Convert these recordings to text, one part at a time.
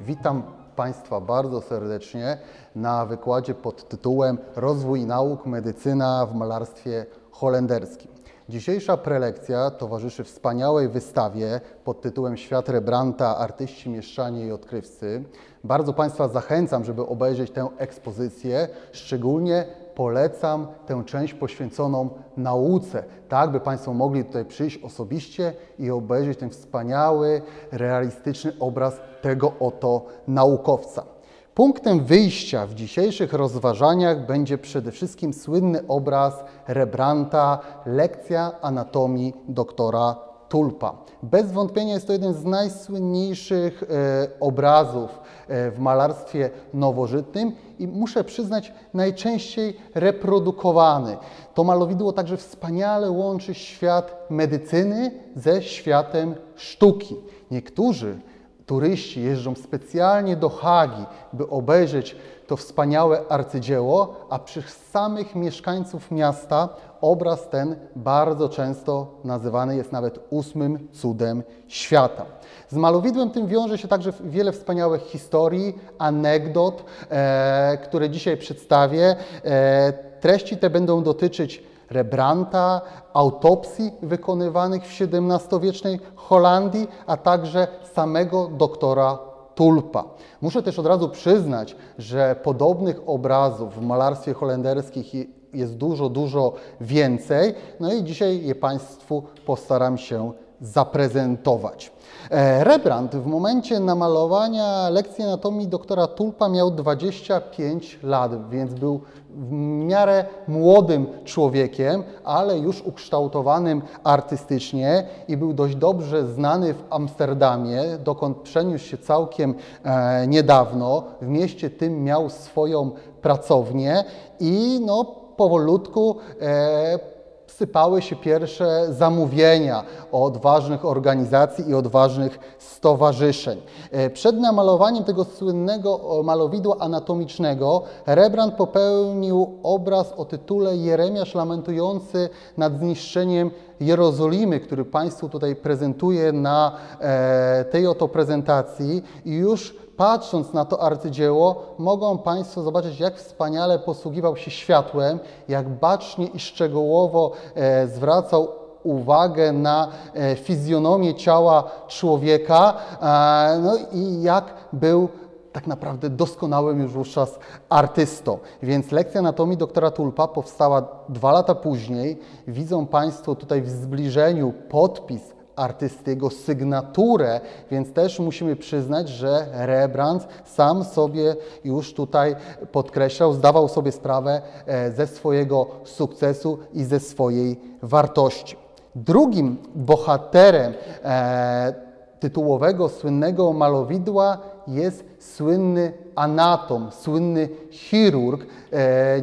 Witam Państwa bardzo serdecznie na wykładzie pod tytułem Rozwój nauk, medycyna w malarstwie holenderskim. Dzisiejsza prelekcja towarzyszy wspaniałej wystawie pod tytułem Świat Rembrandta, artyści, mieszczanie i odkrywcy. Bardzo Państwa zachęcam, żeby obejrzeć tę ekspozycję. Szczególnie polecam tę część poświęconą nauce, tak by Państwo mogli tutaj przyjść osobiście i obejrzeć ten wspaniały, realistyczny obraz tego oto naukowca. Punktem wyjścia w dzisiejszych rozważaniach będzie przede wszystkim słynny obraz Rembrandta, lekcja anatomii doktora Tulpa. Bez wątpienia jest to jeden z najsłynniejszych obrazów w malarstwie nowożytnym i muszę przyznać najczęściej reprodukowany. To malowidło także wspaniale łączy świat medycyny ze światem sztuki. Niektórzy turyści jeżdżą specjalnie do Hagi, by obejrzeć to wspaniałe arcydzieło, a przez samych mieszkańców miasta obraz ten bardzo często nazywany jest nawet 8. cudem świata. Z malowidłem tym wiąże się także wiele wspaniałych historii, anegdot, które dzisiaj przedstawię. Treści te będą dotyczyć Rembrandta, autopsji wykonywanych w XVII-wiecznej Holandii, a także samego doktora Tulpa. Muszę też od razu przyznać, że podobnych obrazów w malarstwie holenderskim jest dużo więcej. No i dzisiaj je Państwu postaram się zaprezentować. Rembrandt w momencie namalowania lekcji anatomii doktora Tulpa miał 25 lat, więc był w miarę młodym człowiekiem, ale już ukształtowanym artystycznie i był dość dobrze znany w Amsterdamie, dokąd przeniósł się całkiem niedawno. W mieście tym miał swoją pracownię i powolutku sypały się pierwsze zamówienia od ważnych organizacji i od ważnych stowarzyszeń. Przed namalowaniem tego słynnego malowidła anatomicznego Rembrandt popełnił obraz o tytule Jeremiasz lamentujący nad zniszczeniem Jerozolimy, który Państwu tutaj prezentuję na tej oto prezentacji i już patrząc na to arcydzieło, mogą Państwo zobaczyć, jak wspaniale posługiwał się światłem, jak bacznie i szczegółowo zwracał uwagę na fizjonomię ciała człowieka, no i jak był tak naprawdę doskonałym już wówczas artystą. Więc lekcja anatomii doktora Tulpa powstała 2 lata później. Widzą Państwo tutaj w zbliżeniu podpis artysty, jego sygnaturę, więc też musimy przyznać, że Rembrandt sam sobie już tutaj podkreślał, zdawał sobie sprawę ze swojego sukcesu i ze swojej wartości. Drugim bohaterem tytułowego, słynnego malowidła jest słynny anatom, słynny chirurg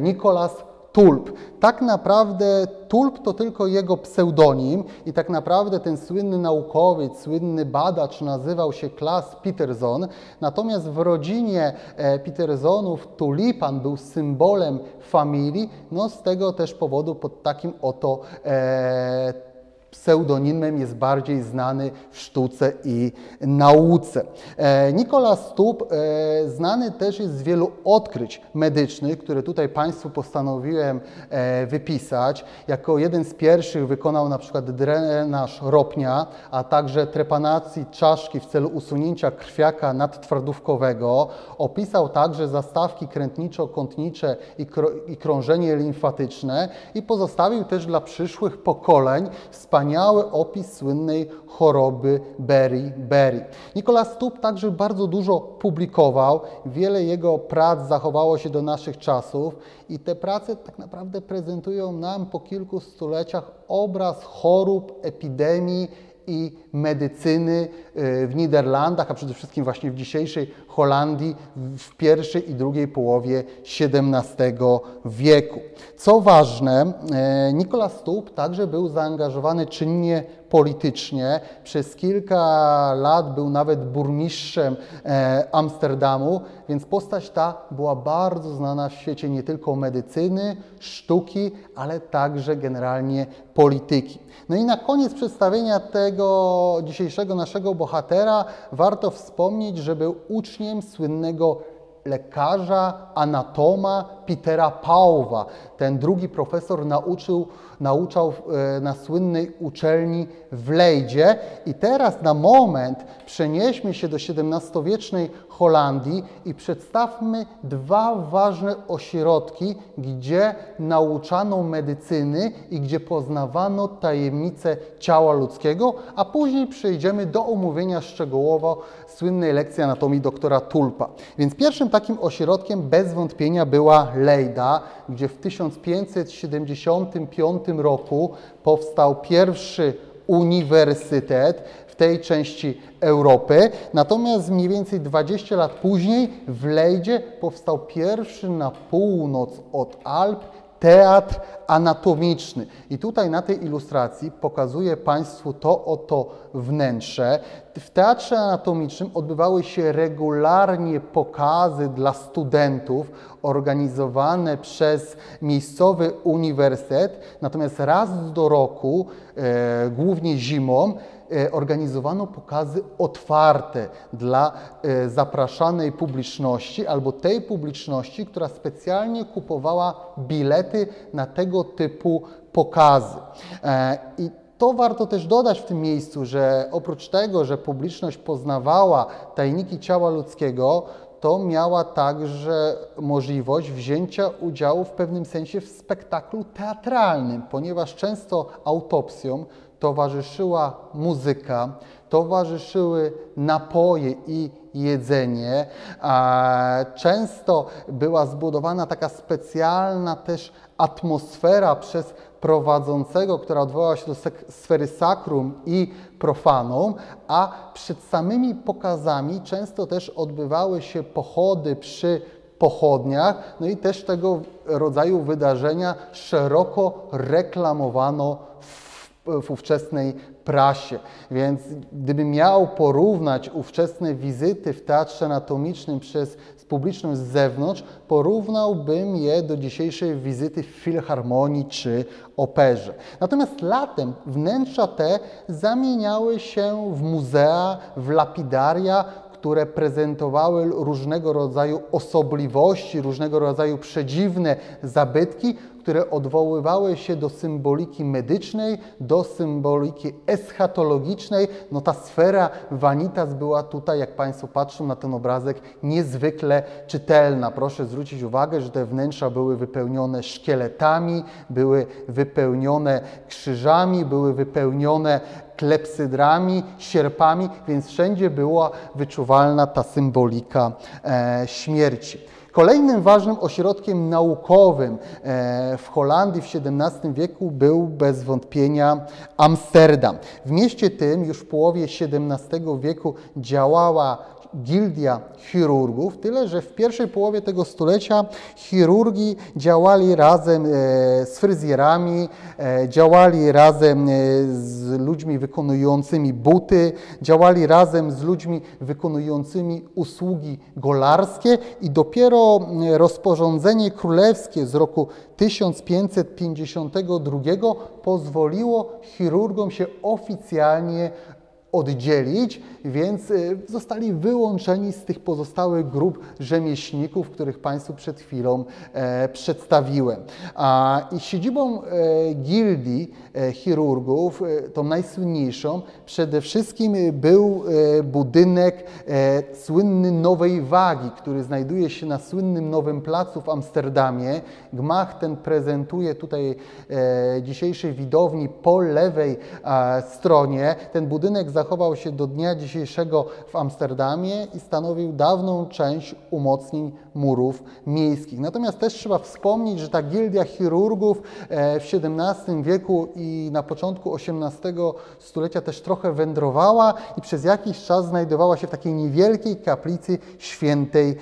Nicolas Tulp. Tak naprawdę Tulp to tylko jego pseudonim i tak naprawdę ten słynny naukowiec, słynny badacz nazywał się Claes Pieterszoon, natomiast w rodzinie Pieterszonów tulipan był symbolem familii, z tego też powodu pod takim oto pseudonimem jest bardziej znany w sztuce i nauce. Nicolas Tulp znany też jest z wielu odkryć medycznych, które tutaj Państwu postanowiłem wypisać. Jako jeden z pierwszych wykonał na przykład drenaż ropnia, a także trepanacji czaszki w celu usunięcia krwiaka nadtwardówkowego. Opisał także zastawki krętniczo-kątnicze i krążenie limfatyczne i pozostawił też dla przyszłych pokoleń wspaniały opis słynnej choroby Beriberi. Nicolas Tulp także bardzo dużo publikował, wiele jego prac zachowało się do naszych czasów i te prace tak naprawdę prezentują nam po kilku stuleciach obraz chorób, epidemii i medycyny w Niderlandach, a przede wszystkim właśnie w dzisiejszej Holandii w pierwszej i drugiej połowie XVII wieku. Co ważne, Nicolas Tulp także był zaangażowany czynnie politycznie. Przez kilka lat był nawet burmistrzem Amsterdamu, więc postać ta była bardzo znana w świecie nie tylko medycyny, sztuki, ale także generalnie polityki. No i na koniec przedstawienia tego dzisiejszego naszego bohatera warto wspomnieć, że był uczniem słynnego lekarza, anatoma Petera Pauwa. Ten drugi profesor nauczał na słynnej uczelni w Leydzie. I teraz na moment przenieśmy się do XVII-wiecznej Holandii i przedstawmy dwa ważne ośrodki, gdzie nauczano medycyny i gdzie poznawano tajemnice ciała ludzkiego, a później przejdziemy do omówienia szczegółowo słynnej lekcji anatomii doktora Tulpa. Więc pierwszym takim ośrodkiem bez wątpienia była Leyda, gdzie w 1575 roku powstał pierwszy uniwersytet w tej części Europy. Natomiast mniej więcej 20 lat później w Leydzie powstał pierwszy na północ od Alp teatr anatomiczny. I tutaj na tej ilustracji pokazuję Państwu to oto wnętrze. W teatrze anatomicznym odbywały się regularnie pokazy dla studentów organizowane przez miejscowy uniwersytet. Natomiast raz do roku, głównie zimą, organizowano pokazy otwarte dla zapraszanej publiczności albo tej publiczności, która specjalnie kupowała bilety na tego typu pokazy. I to warto też dodać w tym miejscu, że oprócz tego, że publiczność poznawała tajniki ciała ludzkiego, to miała także możliwość wzięcia udziału w pewnym sensie w spektaklu teatralnym, ponieważ często autopsjom towarzyszyła muzyka, towarzyszyły napoje i jedzenie. Często była zbudowana taka specjalna też atmosfera przez prowadzącego, która odwołała się do sfery sacrum i profanum, a przed samymi pokazami często też odbywały się pochody przy pochodniach, no i też tego rodzaju wydarzenia szeroko reklamowano w ówczesnej prasie. Więc gdybym miał porównać ówczesne wizyty w teatrze anatomicznym przez publiczność z zewnątrz, porównałbym je do dzisiejszej wizyty w filharmonii czy operze. Natomiast latem wnętrza te zamieniały się w muzea, w lapidaria, które prezentowały różnego rodzaju osobliwości, różnego rodzaju przedziwne zabytki, które odwoływały się do symboliki medycznej, do symboliki eschatologicznej. No ta sfera vanitas była tutaj, jak Państwo patrzą na ten obrazek, niezwykle czytelna. Proszę zwrócić uwagę, że te wnętrza były wypełnione szkieletami, były wypełnione krzyżami, były wypełnione klepsydrami, sierpami, więc wszędzie była wyczuwalna ta symbolika śmierci. Kolejnym ważnym ośrodkiem naukowym w Holandii w XVII wieku był bez wątpienia Amsterdam. W mieście tym już w połowie XVII wieku działała gildia chirurgów, tyle że w pierwszej połowie tego stulecia chirurgi działali razem z fryzjerami, działali razem z ludźmi wykonującymi buty, działali razem z ludźmi wykonującymi usługi golarskie i dopiero rozporządzenie królewskie z roku 1552 pozwoliło chirurgom się oficjalnie oddzielić, więc zostali wyłączeni z tych pozostałych grup rzemieślników, których Państwu przed chwilą przedstawiłem. I siedzibą gildii chirurgów, tą najsłynniejszą, przede wszystkim był budynek słynny Nowej Wagi, który znajduje się na słynnym Nowym Placu w Amsterdamie. Gmach ten prezentuje tutaj dzisiejszej widowni po lewej stronie. Ten budynek zachował się do dnia dzisiejszego w Amsterdamie i stanowił dawną część umocnień murów miejskich. Natomiast też trzeba wspomnieć, że ta gildia chirurgów w XVII wieku i na początku XVIII stulecia też trochę wędrowała i przez jakiś czas znajdowała się w takiej niewielkiej kaplicy świętej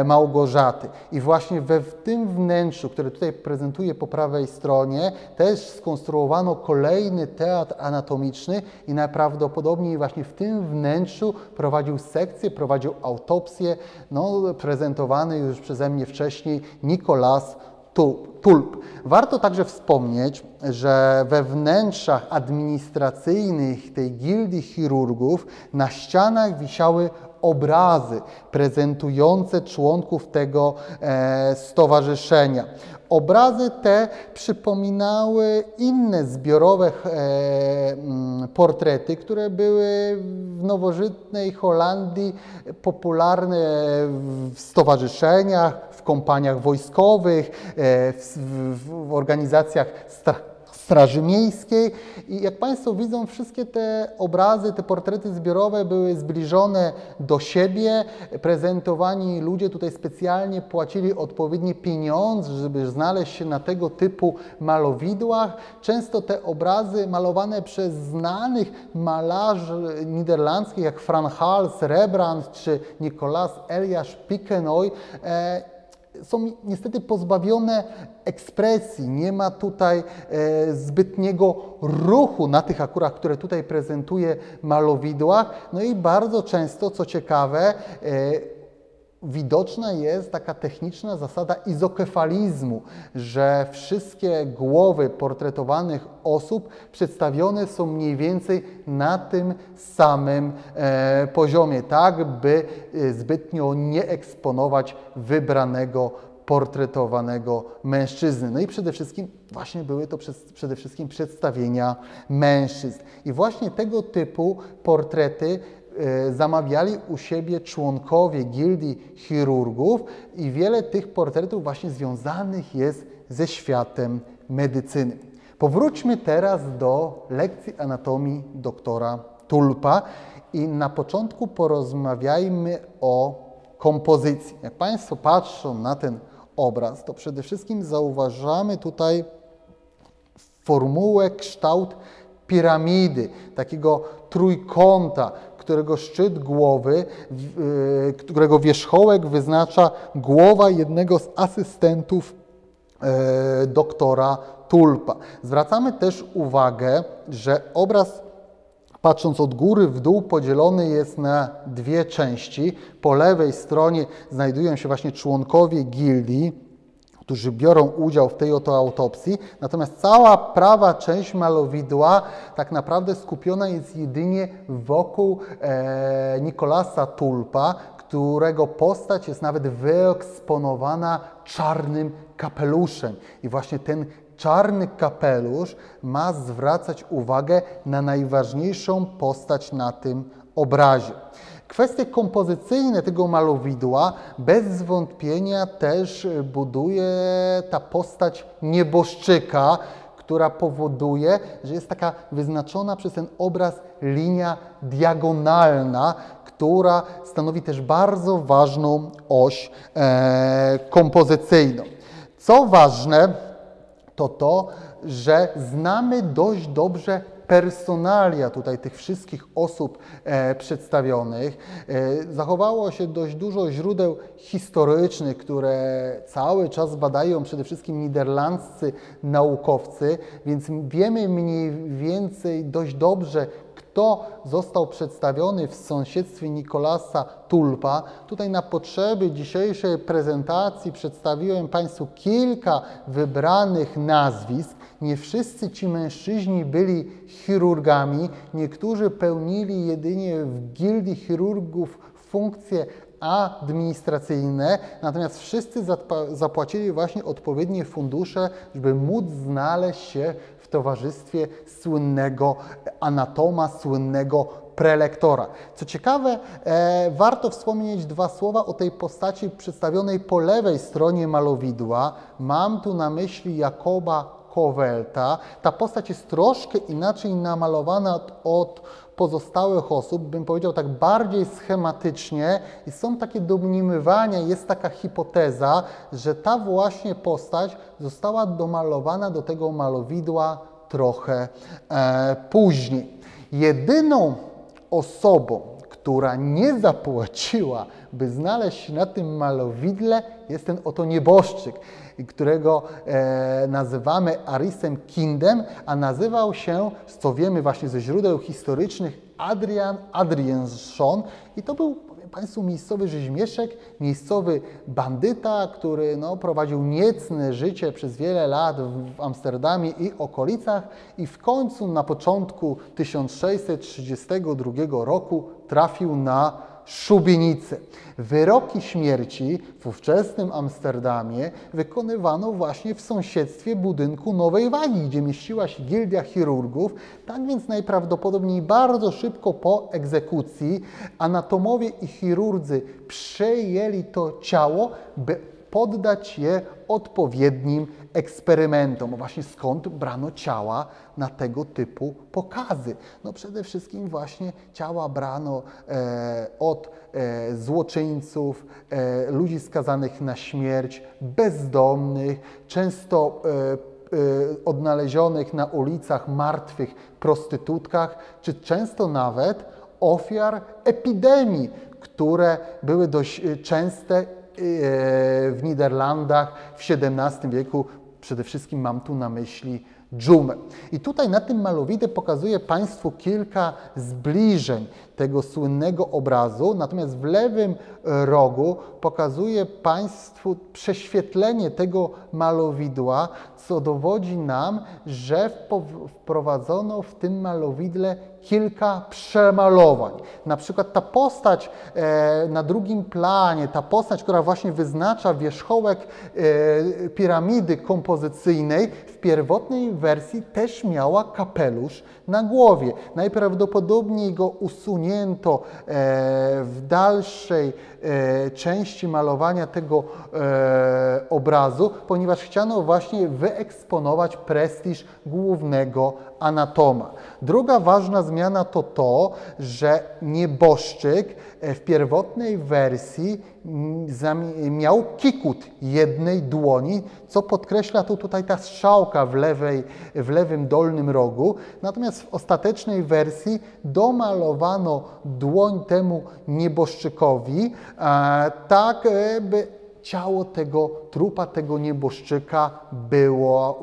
Małgorzaty. I właśnie w tym wnętrzu, które tutaj prezentuję po prawej stronie, też skonstruowano kolejny teatr anatomiczny i najprawdopodobniej właśnie w tym wnętrzu prowadził sekcję, prowadził autopsję, prezentowany już przeze mnie wcześniej Nicolas Tulp. Warto także wspomnieć, że we wnętrzach administracyjnych tej gildii chirurgów na ścianach wisiały obrazy prezentujące członków tego stowarzyszenia. Obrazy te przypominały inne zbiorowe portrety, które były w nowożytnej Holandii popularne w stowarzyszeniach, w kompaniach wojskowych, w organizacjach Straży Miejskiej i jak Państwo widzą, wszystkie te obrazy, te portrety zbiorowe były zbliżone do siebie. Prezentowani ludzie tutaj specjalnie płacili odpowiednie pieniądze, żeby znaleźć się na tego typu malowidłach. Często te obrazy malowane przez znanych malarzy niderlandzkich jak Frans Hals, Rembrandt czy Nicolas Elias Piquenoy są niestety pozbawione ekspresji, nie ma tutaj zbytniego ruchu na tych akurat, które tutaj prezentuje malowidłach. No i bardzo często, co ciekawe, widoczna jest taka techniczna zasada izokefalizmu, że wszystkie głowy portretowanych osób przedstawione są mniej więcej na tym samym poziomie, tak by zbytnio nie eksponować wybranego portretowanego mężczyzny. No i przede wszystkim właśnie były to przede wszystkim przedstawienia mężczyzn. I właśnie tego typu portrety zamawiali u siebie członkowie gildii chirurgów i wiele tych portretów właśnie związanych jest ze światem medycyny. Powróćmy teraz do lekcji anatomii doktora Tulpa i na początku porozmawiajmy o kompozycji. Jak Państwo patrzą na ten obraz, to przede wszystkim zauważamy tutaj formułę, kształt piramidy, takiego trójkąta, którego szczyt głowy, którego wierzchołek wyznacza głowa jednego z asystentów doktora Tulpa. Zwracamy też uwagę, że obraz, patrząc od góry w dół, podzielony jest na dwie części. Po lewej stronie znajdują się właśnie członkowie gildii, którzy biorą udział w tej oto autopsji, natomiast cała prawa część malowidła tak naprawdę skupiona jest jedynie wokół Nicolasa Tulpa, którego postać jest nawet wyeksponowana czarnym kapeluszem. I właśnie ten czarny kapelusz ma zwracać uwagę na najważniejszą postać na tym obrazie. Kwestie kompozycyjne tego malowidła bez zwątpienia też buduje ta postać nieboszczyka, która powoduje, że jest taka wyznaczona przez ten obraz linia diagonalna, która stanowi też bardzo ważną oś kompozycyjną. Co ważne, to, że znamy dość dobrze personalia tutaj tych wszystkich osób przedstawionych. Zachowało się dość dużo źródeł historycznych, które cały czas badają przede wszystkim niderlandzcy naukowcy, więc wiemy mniej więcej dość dobrze, kto został przedstawiony w sąsiedztwie Nicolasa Tulpa. Tutaj na potrzeby dzisiejszej prezentacji przedstawiłem Państwu kilka wybranych nazwisk. Nie wszyscy ci mężczyźni byli chirurgami, niektórzy pełnili jedynie w gildii chirurgów funkcje administracyjne, natomiast wszyscy zapłacili właśnie odpowiednie fundusze, żeby móc znaleźć się w towarzystwie słynnego anatoma, słynnego prelektora. Co ciekawe, warto wspomnieć dwa słowa o tej postaci przedstawionej po lewej stronie malowidła. Mam tu na myśli Jakoba Kowelta. Ta postać jest troszkę inaczej namalowana od pozostałych osób, bym powiedział tak bardziej schematycznie i są takie domniemywania, jest taka hipoteza, że ta właśnie postać została domalowana do tego malowidła trochę później. Jedyną osobą, która nie zapłaciła, by znaleźć się na tym malowidle, jest ten oto nieboszczyk, którego nazywamy Arisem Kindem, a nazywał się, co wiemy właśnie ze źródeł historycznych, Adrian Adriaenszon i to był, powiem Państwu, miejscowy rzeźmieszek, miejscowy bandyta, który prowadził niecne życie przez wiele lat w Amsterdamie i okolicach i w końcu na początku 1632 roku trafił na szubienicę. Wyroki śmierci w ówczesnym Amsterdamie wykonywano właśnie w sąsiedztwie budynku Nowej Wagi, gdzie mieściła się gildia chirurgów. Tak więc najprawdopodobniej bardzo szybko po egzekucji anatomowie i chirurdzy przejęli to ciało, by poddać je odpowiednim eksperymentom. Właśnie skąd brano ciała na tego typu pokazy? No przede wszystkim właśnie ciała brano od złoczyńców, ludzi skazanych na śmierć, bezdomnych, często odnalezionych na ulicach martwych prostytutkach, czy często nawet ofiar epidemii, które były dość częste w Niderlandach w XVII wieku. Przede wszystkim mam tu na myśli dżumę. I tutaj na tym malowidle pokazuję Państwu kilka zbliżeń tego słynnego obrazu, natomiast w lewym rogu pokazuję Państwu prześwietlenie tego malowidła, co dowodzi nam, że wprowadzono w tym malowidle kilka przemalowań. Na przykład ta postać na drugim planie, ta postać, która właśnie wyznacza wierzchołek piramidy kompozycyjnej, w pierwotnej wersji też miała kapelusz na głowie. Najprawdopodobniej go usunięto w dalszej części malowania tego obrazu, ponieważ chciano właśnie wyeksponować prestiż głównego anatoma. Druga ważna zmiana to to, że nieboszczyk w pierwotnej wersji miał kikut jednej dłoni, co podkreśla tutaj ta strzałka w lewym dolnym rogu. Natomiast w ostatecznej wersji domalowano dłoń temu nieboszczykowi, tak by ciało tego trupa, tego nieboszczyka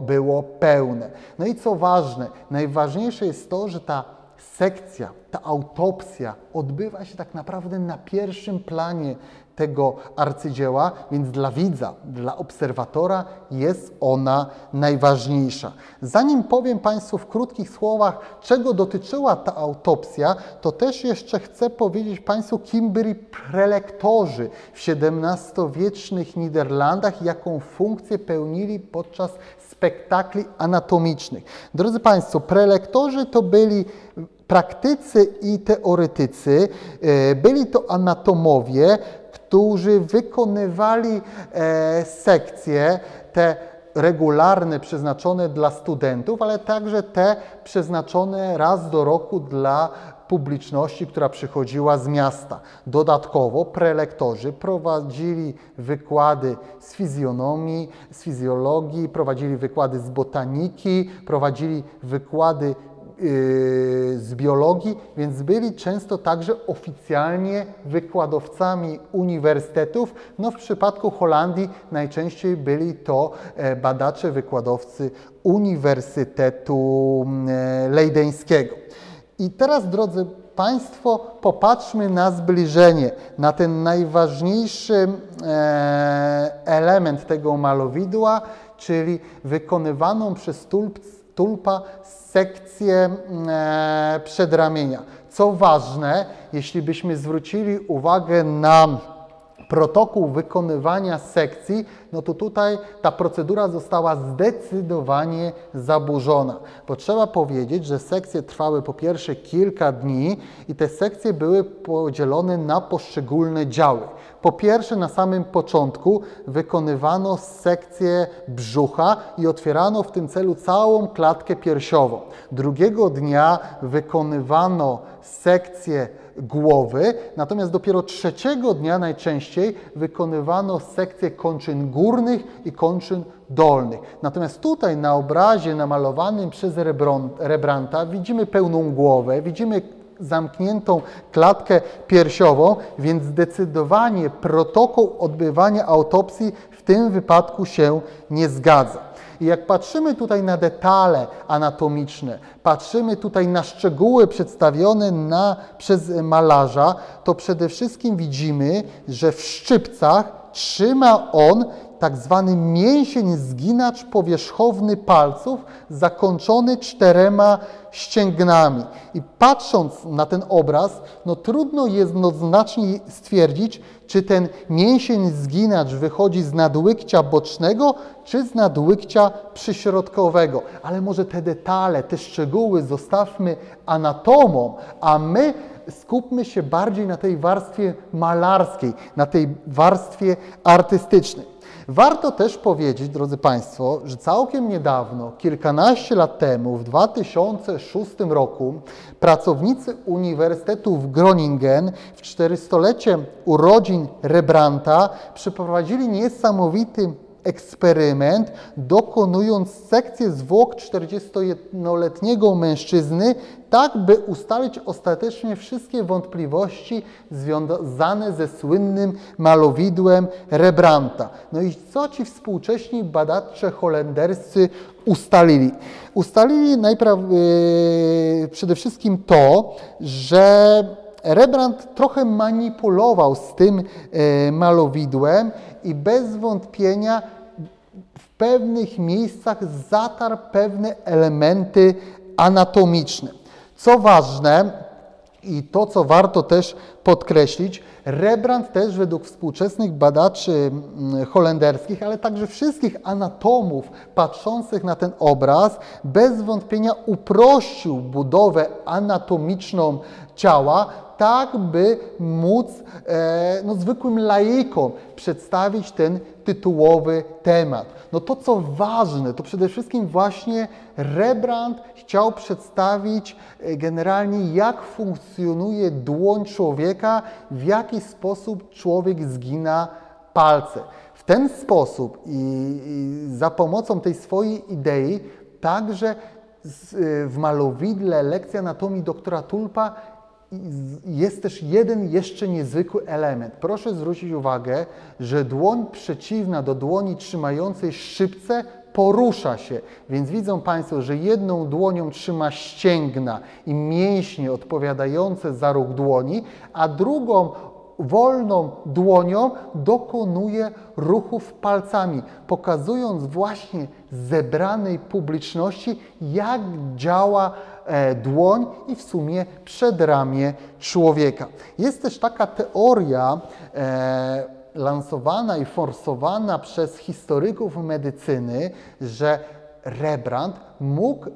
było pełne. No i co ważne, najważniejsze jest to, że ta sekcja, ta autopsja odbywa się tak naprawdę na pierwszym planie tego arcydzieła, więc dla widza, dla obserwatora jest ona najważniejsza. Zanim powiem Państwu w krótkich słowach, czego dotyczyła ta autopsja, to też jeszcze chcę powiedzieć Państwu, kim byli prelektorzy w XVII-wiecznych Niderlandach i jaką funkcję pełnili podczas spektakli anatomicznych. Drodzy Państwo, prelektorzy to byli praktycy i teoretycy, byli to anatomowie, którzy wykonywali sekcje, te regularne, przeznaczone dla studentów, ale także te przeznaczone raz do roku dla publiczności, która przychodziła z miasta. Dodatkowo prelektorzy prowadzili wykłady z fizjonomii, z fizjologii, prowadzili wykłady z botaniki, prowadzili wykłady z biologii, więc byli często także oficjalnie wykładowcami uniwersytetów. No w przypadku Holandii najczęściej byli to badacze, wykładowcy Uniwersytetu Leydeńskiego. I teraz, drodzy Państwo, popatrzmy na zbliżenie, na ten najważniejszy element tego malowidła, czyli wykonywaną przez tulpa sekcję przedramienia. Co ważne, jeśli byśmy zwrócili uwagę na protokół wykonywania sekcji, no to tutaj ta procedura została zdecydowanie zaburzona. Bo trzeba powiedzieć, że sekcje trwały po pierwsze kilka dni i te sekcje były podzielone na poszczególne działy. Po pierwsze, na samym początku wykonywano sekcję brzucha i otwierano w tym celu całą klatkę piersiową. Drugiego dnia wykonywano sekcję głowy, natomiast dopiero trzeciego dnia najczęściej wykonywano sekcję kończyn górnych i kończyn dolnych. Natomiast tutaj na obrazie namalowanym przez Rembrandta widzimy pełną głowę, widzimy zamkniętą klatkę piersiową, więc zdecydowanie protokół odbywania autopsji w tym wypadku się nie zgadza. I jak patrzymy tutaj na detale anatomiczne, patrzymy tutaj na szczegóły przedstawione przez malarza, to przede wszystkim widzimy, że w szczypcach trzyma on tak zwany mięsień zginacz powierzchowny palców zakończony 4 ścięgnami. I patrząc na ten obraz, no trudno jednoznacznie stwierdzić, czy ten mięsień zginacz wychodzi z nadłykcia bocznego, czy z nadłykcia przyśrodkowego. Ale może te detale, te szczegóły zostawmy anatomom, a my skupmy się bardziej na tej warstwie malarskiej, na tej warstwie artystycznej. Warto też powiedzieć, drodzy Państwo, że całkiem niedawno, kilkanaście lat temu, w 2006 roku, pracownicy Uniwersytetu w Groningen w 400-lecie urodzin Rembrandta przeprowadzili niesamowity eksperyment, dokonując sekcję zwłok 41-letniego mężczyzny, tak by ustalić ostatecznie wszystkie wątpliwości związane ze słynnym malowidłem Rembrandta. No i co ci współcześni badacze holenderscy ustalili? Ustalili przede wszystkim to, że Rembrandt trochę manipulował z tym malowidłem i bez wątpienia w pewnych miejscach zatarł pewne elementy anatomiczne. Co ważne i to, co warto też podkreślić, Rembrandt też według współczesnych badaczy holenderskich, ale także wszystkich anatomów patrzących na ten obraz, bez wątpienia uprościł budowę anatomiczną ciała, tak by móc zwykłym laikom przedstawić ten tytułowy temat. No to, co ważne, to przede wszystkim właśnie Rembrandt chciał przedstawić generalnie, jak funkcjonuje dłoń człowieka, w jaki sposób człowiek zgina palce. W ten sposób i za pomocą tej swojej idei także w malowidle Lekcja anatomii doktora Tulpa jest też jeden jeszcze niezwykły element. Proszę zwrócić uwagę, że dłoń przeciwna do dłoni trzymającej szczypce porusza się, więc widzą Państwo, że jedną dłonią trzyma ścięgna i mięśnie odpowiadające za ruch dłoni, a drugą wolną dłonią dokonuje ruchów palcami, pokazując właśnie zebranej publiczności, jak działa dłoń i w sumie przedramię człowieka. Jest też taka teoria lansowana i forsowana przez historyków medycyny, że Rembrandt mógł,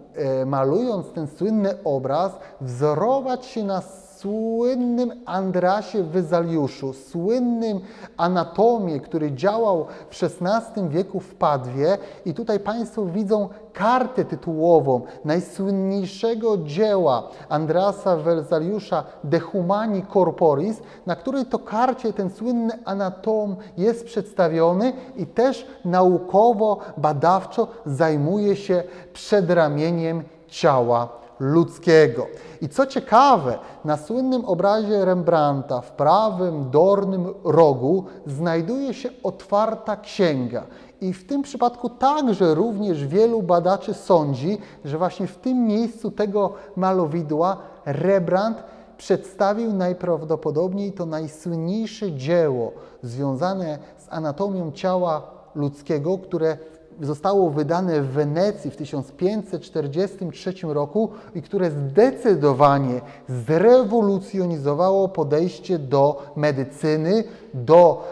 malując ten słynny obraz, wzorować się na słynnym Andreasie Vesaliuszu, słynnym anatomie, który działał w XVI wieku w Padwie. I tutaj Państwo widzą kartę tytułową najsłynniejszego dzieła Andreasa Vesaliusza De Humani Corporis, na której to karcie ten słynny anatom jest przedstawiony i też naukowo, badawczo zajmuje się przedramieniem ciała ludzkiego. I co ciekawe, na słynnym obrazie Rembrandta w prawym dolnym rogu znajduje się otwarta księga. I w tym przypadku także również wielu badaczy sądzi, że właśnie w tym miejscu tego malowidła Rembrandt przedstawił najprawdopodobniej to najsłynniejsze dzieło związane z anatomią ciała ludzkiego, które zostało wydane w Wenecji w 1543 roku i które zdecydowanie zrewolucjonizowało podejście do medycyny, do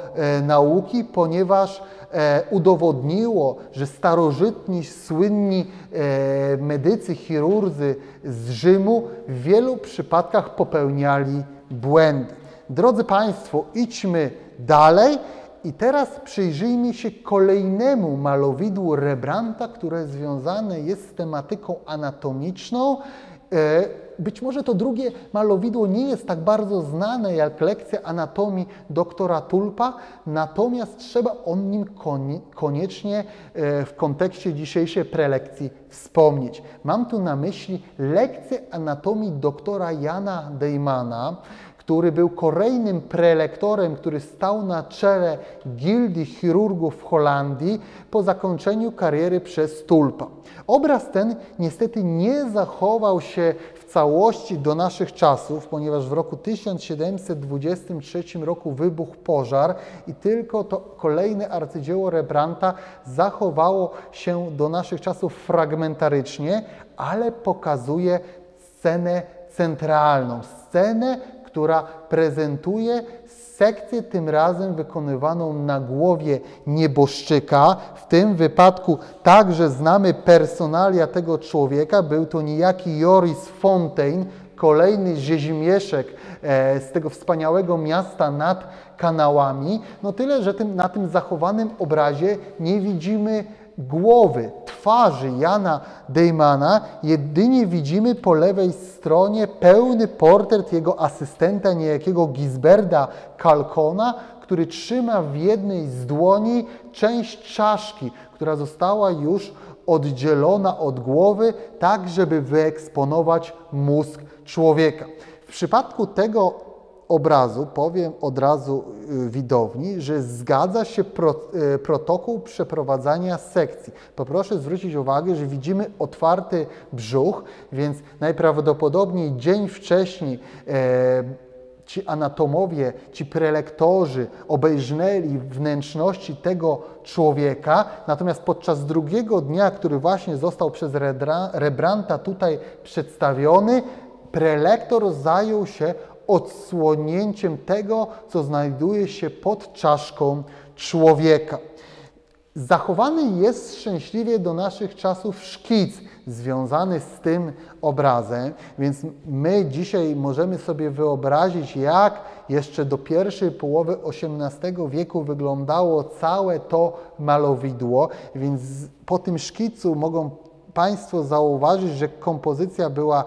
nauki, ponieważ udowodniło, że starożytni, słynni medycy, chirurdzy z Rzymu w wielu przypadkach popełniali błędy. Drodzy Państwo, idźmy dalej i teraz przyjrzyjmy się kolejnemu malowidłu Rembrandta, które związane jest z tematyką anatomiczną. Być może to drugie malowidło nie jest tak bardzo znane jak lekcja anatomii doktora Tulpa, natomiast trzeba o nim koniecznie w kontekście dzisiejszej prelekcji wspomnieć. Mam tu na myśli lekcję anatomii doktora Jana Deymana, który był kolejnym prelektorem, który stał na czele gildii chirurgów w Holandii po zakończeniu kariery przez Tulpa. Obraz ten niestety nie zachował się w całości do naszych czasów, ponieważ w roku 1723 roku wybuchł pożar i tylko to kolejne arcydzieło Rembrandta zachowało się do naszych czasów fragmentarycznie, ale pokazuje scenę centralną, scenę, która prezentuje sekcję tym razem wykonywaną na głowie nieboszczyka. W tym wypadku także znamy personalia tego człowieka. Był to niejaki Joris Fontaine, kolejny rzezimieszek z tego wspaniałego miasta nad kanałami. No tyle, że na tym zachowanym obrazie nie widzimy głowy, twarzy Jana Deymana, jedynie widzimy po lewej stronie pełny portret jego asystenta, niejakiego Gisberda Calcona, który trzyma w jednej z dłoni część czaszki, która została już oddzielona od głowy, tak żeby wyeksponować mózg człowieka. W przypadku tego obrazu powiem od razu widowni, że zgadza się protokół przeprowadzania sekcji. Poproszę zwrócić uwagę, że widzimy otwarty brzuch, więc najprawdopodobniej dzień wcześniej ci anatomowie, ci prelektorzy obejrzeli wnętrzności tego człowieka, natomiast podczas drugiego dnia, który właśnie został przez Rembrandta tutaj przedstawiony, prelektor zajął się odsłonięciem tego, co znajduje się pod czaszką człowieka. Zachowany jest szczęśliwie do naszych czasów szkic związany z tym obrazem, więc my dzisiaj możemy sobie wyobrazić, jak jeszcze do pierwszej połowy XVIII wieku wyglądało całe to malowidło, więc po tym szkicu mogą Państwo zauważyć, że kompozycja była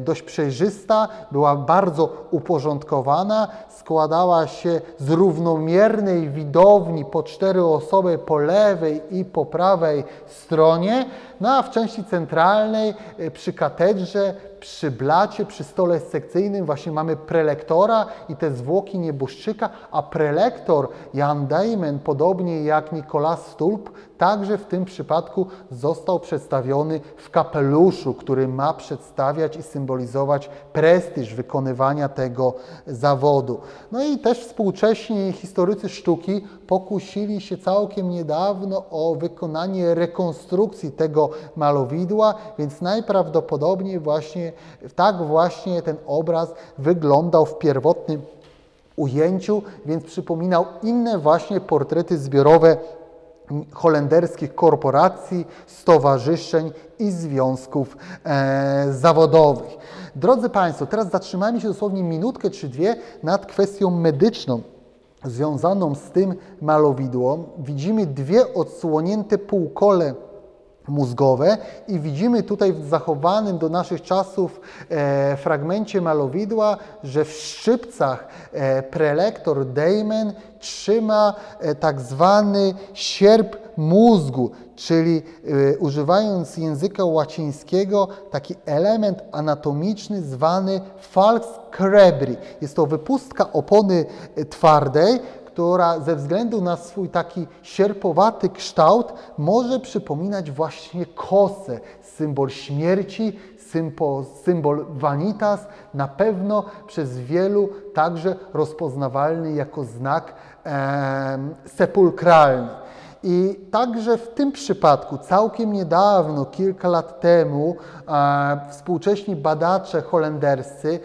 dość przejrzysta, była bardzo uporządkowana, składała się z równomiernej widowni po 4 osoby po lewej i po prawej stronie, no a w części centralnej przy katedrze, przy blacie, przy stole sekcyjnym właśnie mamy prelektora i te zwłoki nieboszczyka, a prelektor Jan Deyman, podobnie jak Nicolas Tulp, także w tym przypadku został przedstawiony w kapeluszu, który ma przedstawiać i symbolizować prestiż wykonywania tego zawodu. No i też współcześni historycy sztuki pokusili się całkiem niedawno o wykonanie rekonstrukcji tego malowidła, więc najprawdopodobniej tak właśnie ten obraz wyglądał w pierwotnym ujęciu, więc przypominał inne właśnie portrety zbiorowe holenderskich korporacji, stowarzyszeń i związków zawodowych. Drodzy Państwo, teraz zatrzymajmy się dosłownie minutkę czy dwie nad kwestią medyczną związaną z tym malowidłem. Widzimy dwie odsłonięte półkole mózgowe i widzimy tutaj w zachowanym do naszych czasów fragmencie malowidła, że w szczypcach prelektor Deyman trzyma tak zwany sierp mózgu, czyli używając języka łacińskiego taki element anatomiczny zwany falx cerebri. Jest to wypustka opony twardej, która ze względu na swój taki sierpowaty kształt może przypominać właśnie kosę, symbol śmierci, symbol vanitas, na pewno przez wielu także rozpoznawalny jako znak sepulkralny. I także w tym przypadku całkiem niedawno, kilka lat temu, współcześni badacze holenderscy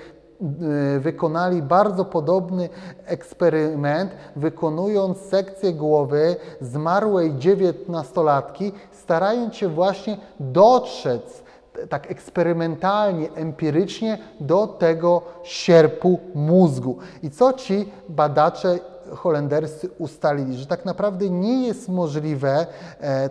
wykonali bardzo podobny eksperyment, wykonując sekcję głowy zmarłej 19-latki, starając się właśnie dotrzeć tak eksperymentalnie, empirycznie do tego sierpu mózgu. I co ci badacze holenderscy ustalili, że tak naprawdę nie jest możliwe,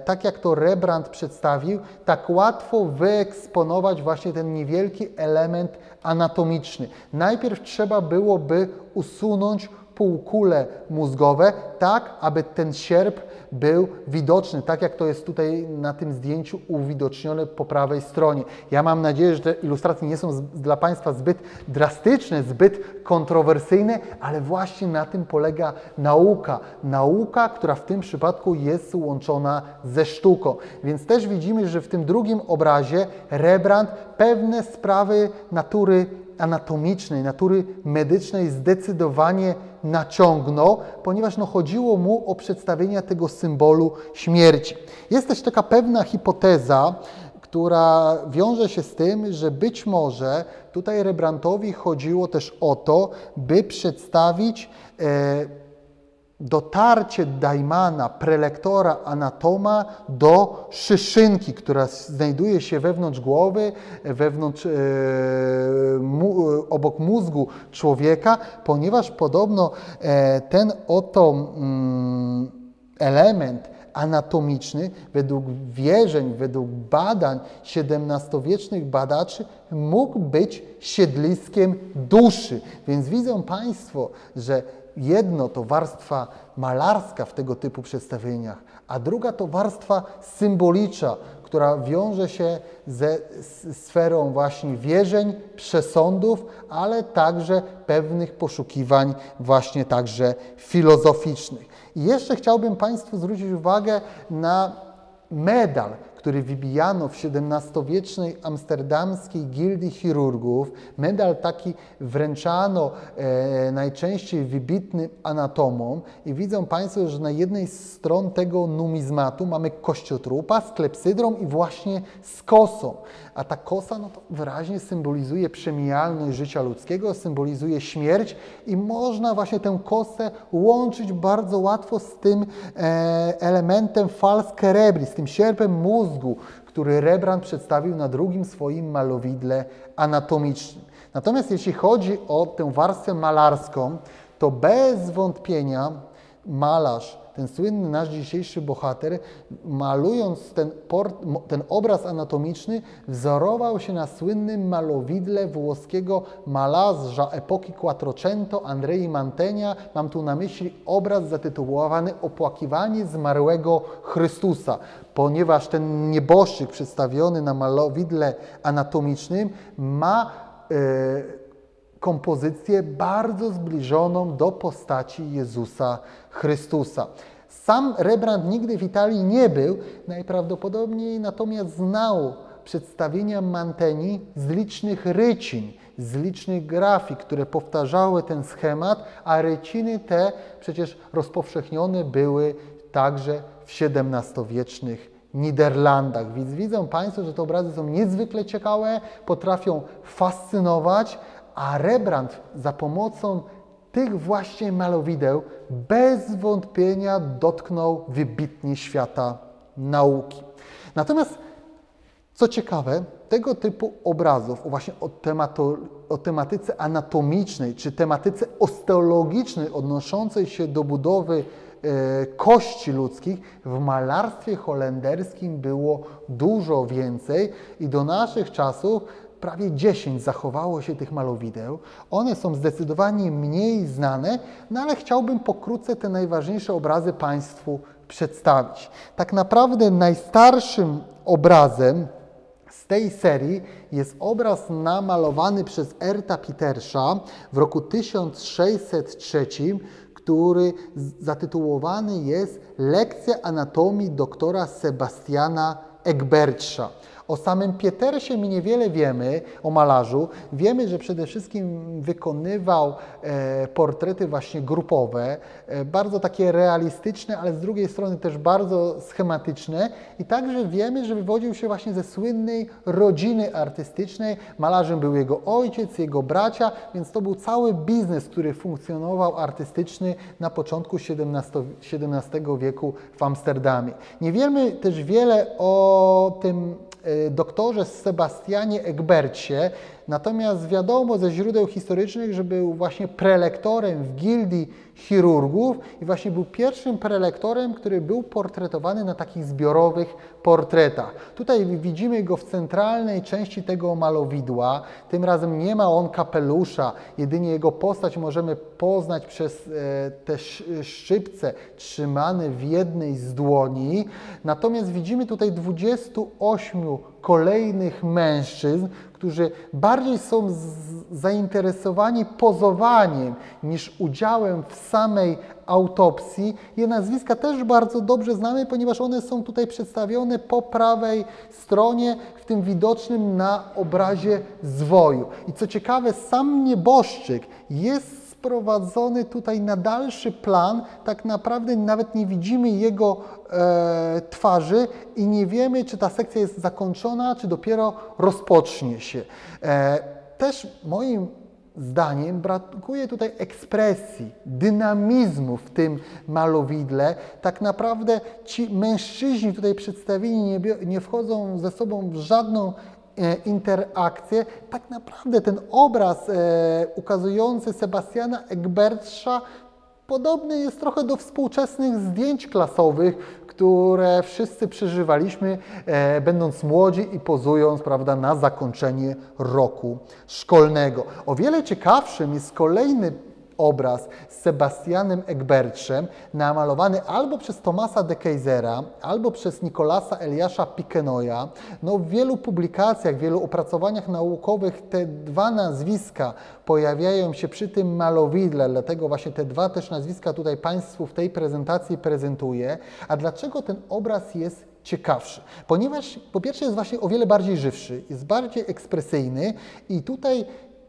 tak jak to Rembrandt przedstawił, tak łatwo wyeksponować właśnie ten niewielki element anatomiczny. Najpierw trzeba byłoby usunąć półkule mózgowe, tak aby ten sierp był widoczny, tak jak to jest tutaj na tym zdjęciu uwidocznione po prawej stronie. Ja mam nadzieję, że te ilustracje nie są dla Państwa zbyt drastyczne, zbyt kontrowersyjne, ale właśnie na tym polega nauka. Nauka, która w tym przypadku jest łączona ze sztuką. Więc też widzimy, że w tym drugim obrazie Rembrandt pewne sprawy natury anatomicznej, natury medycznej zdecydowanie naciągnął, ponieważ chodziło mu o przedstawienie tego symbolu śmierci. Jest też taka pewna hipoteza, która wiąże się z tym, że być może tutaj Rembrandtowi chodziło też o to, by przedstawić dotarcie Dajmana, prelektora anatoma, do szyszynki, która znajduje się wewnątrz głowy, obok mózgu człowieka, ponieważ podobno ten oto element anatomiczny, według wierzeń, według badań XVII-wiecznych badaczy, mógł być siedliskiem duszy. Więc widzą Państwo, że jedno to warstwa malarska w tego typu przedstawieniach, a druga to warstwa symboliczna, która wiąże się ze sferą właśnie wierzeń, przesądów, ale także pewnych poszukiwań właśnie także filozoficznych. I jeszcze chciałbym Państwu zwrócić uwagę na medal, który wybijano w XVII-wiecznej amsterdamskiej gildii chirurgów. Medal taki wręczano najczęściej wybitnym anatomom i widzą Państwo, że na jednej z stron tego numizmatu mamy kościotrupa z klepsydrą i właśnie z kosą. A ta kosa to wyraźnie symbolizuje przemijalność życia ludzkiego, symbolizuje śmierć i można właśnie tę kosę łączyć bardzo łatwo z tym elementem fals cerebri, z tym sierpem mózgu, który Rembrandt przedstawił na drugim swoim malowidle anatomicznym. Natomiast jeśli chodzi o tę warstwę malarską, to bez wątpienia malarz, ten słynny nasz dzisiejszy bohater, malując ten obraz anatomiczny, wzorował się na słynnym malowidle włoskiego malarza epoki Quattrocento, Andrei Mantegna. Mam tu na myśli obraz zatytułowany Opłakiwanie zmarłego Chrystusa, ponieważ ten nieboszczyk przedstawiony na malowidle anatomicznym ma kompozycję bardzo zbliżoną do postaci Jezusa Chrystusa. Sam Rembrandt nigdy w Italii nie był, najprawdopodobniej natomiast znał przedstawienia Mantegni z licznych rycin, z licznych grafik, które powtarzały ten schemat, a ryciny te przecież rozpowszechnione były także w XVII-wiecznych Niderlandach. Więc widzą Państwo, że te obrazy są niezwykle ciekawe, potrafią fascynować, a Rembrandt za pomocą tych właśnie malowideł bez wątpienia dotknął wybitnie świata nauki. Natomiast co ciekawe, tego typu obrazów właśnie o tematyce anatomicznej czy tematyce osteologicznej odnoszącej się do budowy kości ludzkich w malarstwie holenderskim było dużo więcej i do naszych czasów prawie 10 zachowało się tych malowideł. One są zdecydowanie mniej znane, ale chciałbym pokrótce te najważniejsze obrazy Państwu przedstawić. Tak naprawdę najstarszym obrazem z tej serii jest obraz namalowany przez Erta Pietersza w roku 1603, który zatytułowany jest Lekcja anatomii doktora Sebastiana Egbertsza. O samym Pietersie my niewiele wiemy, o malarzu. Wiemy, że przede wszystkim wykonywał portrety właśnie grupowe, bardzo takie realistyczne, ale z drugiej strony też bardzo schematyczne. I także wiemy, że wywodził się właśnie ze słynnej rodziny artystycznej. Malarzem był jego ojciec, jego bracia, więc to był cały biznes, który funkcjonował artystyczny na początku XVII wieku w Amsterdamie. Nie wiemy też wiele o tym doktorze Sebastianie Egbercie, natomiast wiadomo ze źródeł historycznych, że był właśnie prelektorem w gildii chirurgów i właśnie był pierwszym prelektorem, który był portretowany na takich zbiorowych portretach. Tutaj widzimy go w centralnej części tego malowidła. Tym razem nie ma on kapelusza, jedynie jego postać możemy poznać przez te szczypce trzymane w jednej z dłoni. Natomiast widzimy tutaj 28 kolejnych mężczyzn, którzy bardziej są zainteresowani pozowaniem niż udziałem w samej autopsji. Je nazwiska też bardzo dobrze znamy, ponieważ one są tutaj przedstawione po prawej stronie w tym widocznym na obrazie zwoju. I co ciekawe, sam nieboszczyk jest sprowadzony tutaj na dalszy plan. Tak naprawdę nawet nie widzimy jego twarzy i nie wiemy, czy ta sekcja jest zakończona, czy dopiero rozpocznie się. Też moim zdaniem brakuje tutaj ekspresji, dynamizmu w tym malowidle. Tak naprawdę ci mężczyźni tutaj przedstawieni nie wchodzą ze sobą w żadną interakcję. Tak naprawdę ten obraz ukazujący Sebastiana Egbertsza podobny jest trochę do współczesnych zdjęć klasowych, które wszyscy przeżywaliśmy, będąc młodzi i pozując, prawda, na zakończenie roku szkolnego. O wiele ciekawszym jest kolejny obraz z Sebastianem Egbertszem, namalowany albo przez Thomasa de Keysera, albo przez Nicolasa Eliasza Piquenoya. No, w wielu publikacjach, w wielu opracowaniach naukowych te dwa nazwiska pojawiają się przy tym malowidle, dlatego właśnie te dwa też nazwiska tutaj Państwu w tej prezentacji prezentuję. A dlaczego ten obraz jest ciekawszy? Ponieważ po pierwsze jest właśnie o wiele bardziej żywszy, jest bardziej ekspresyjny i tutaj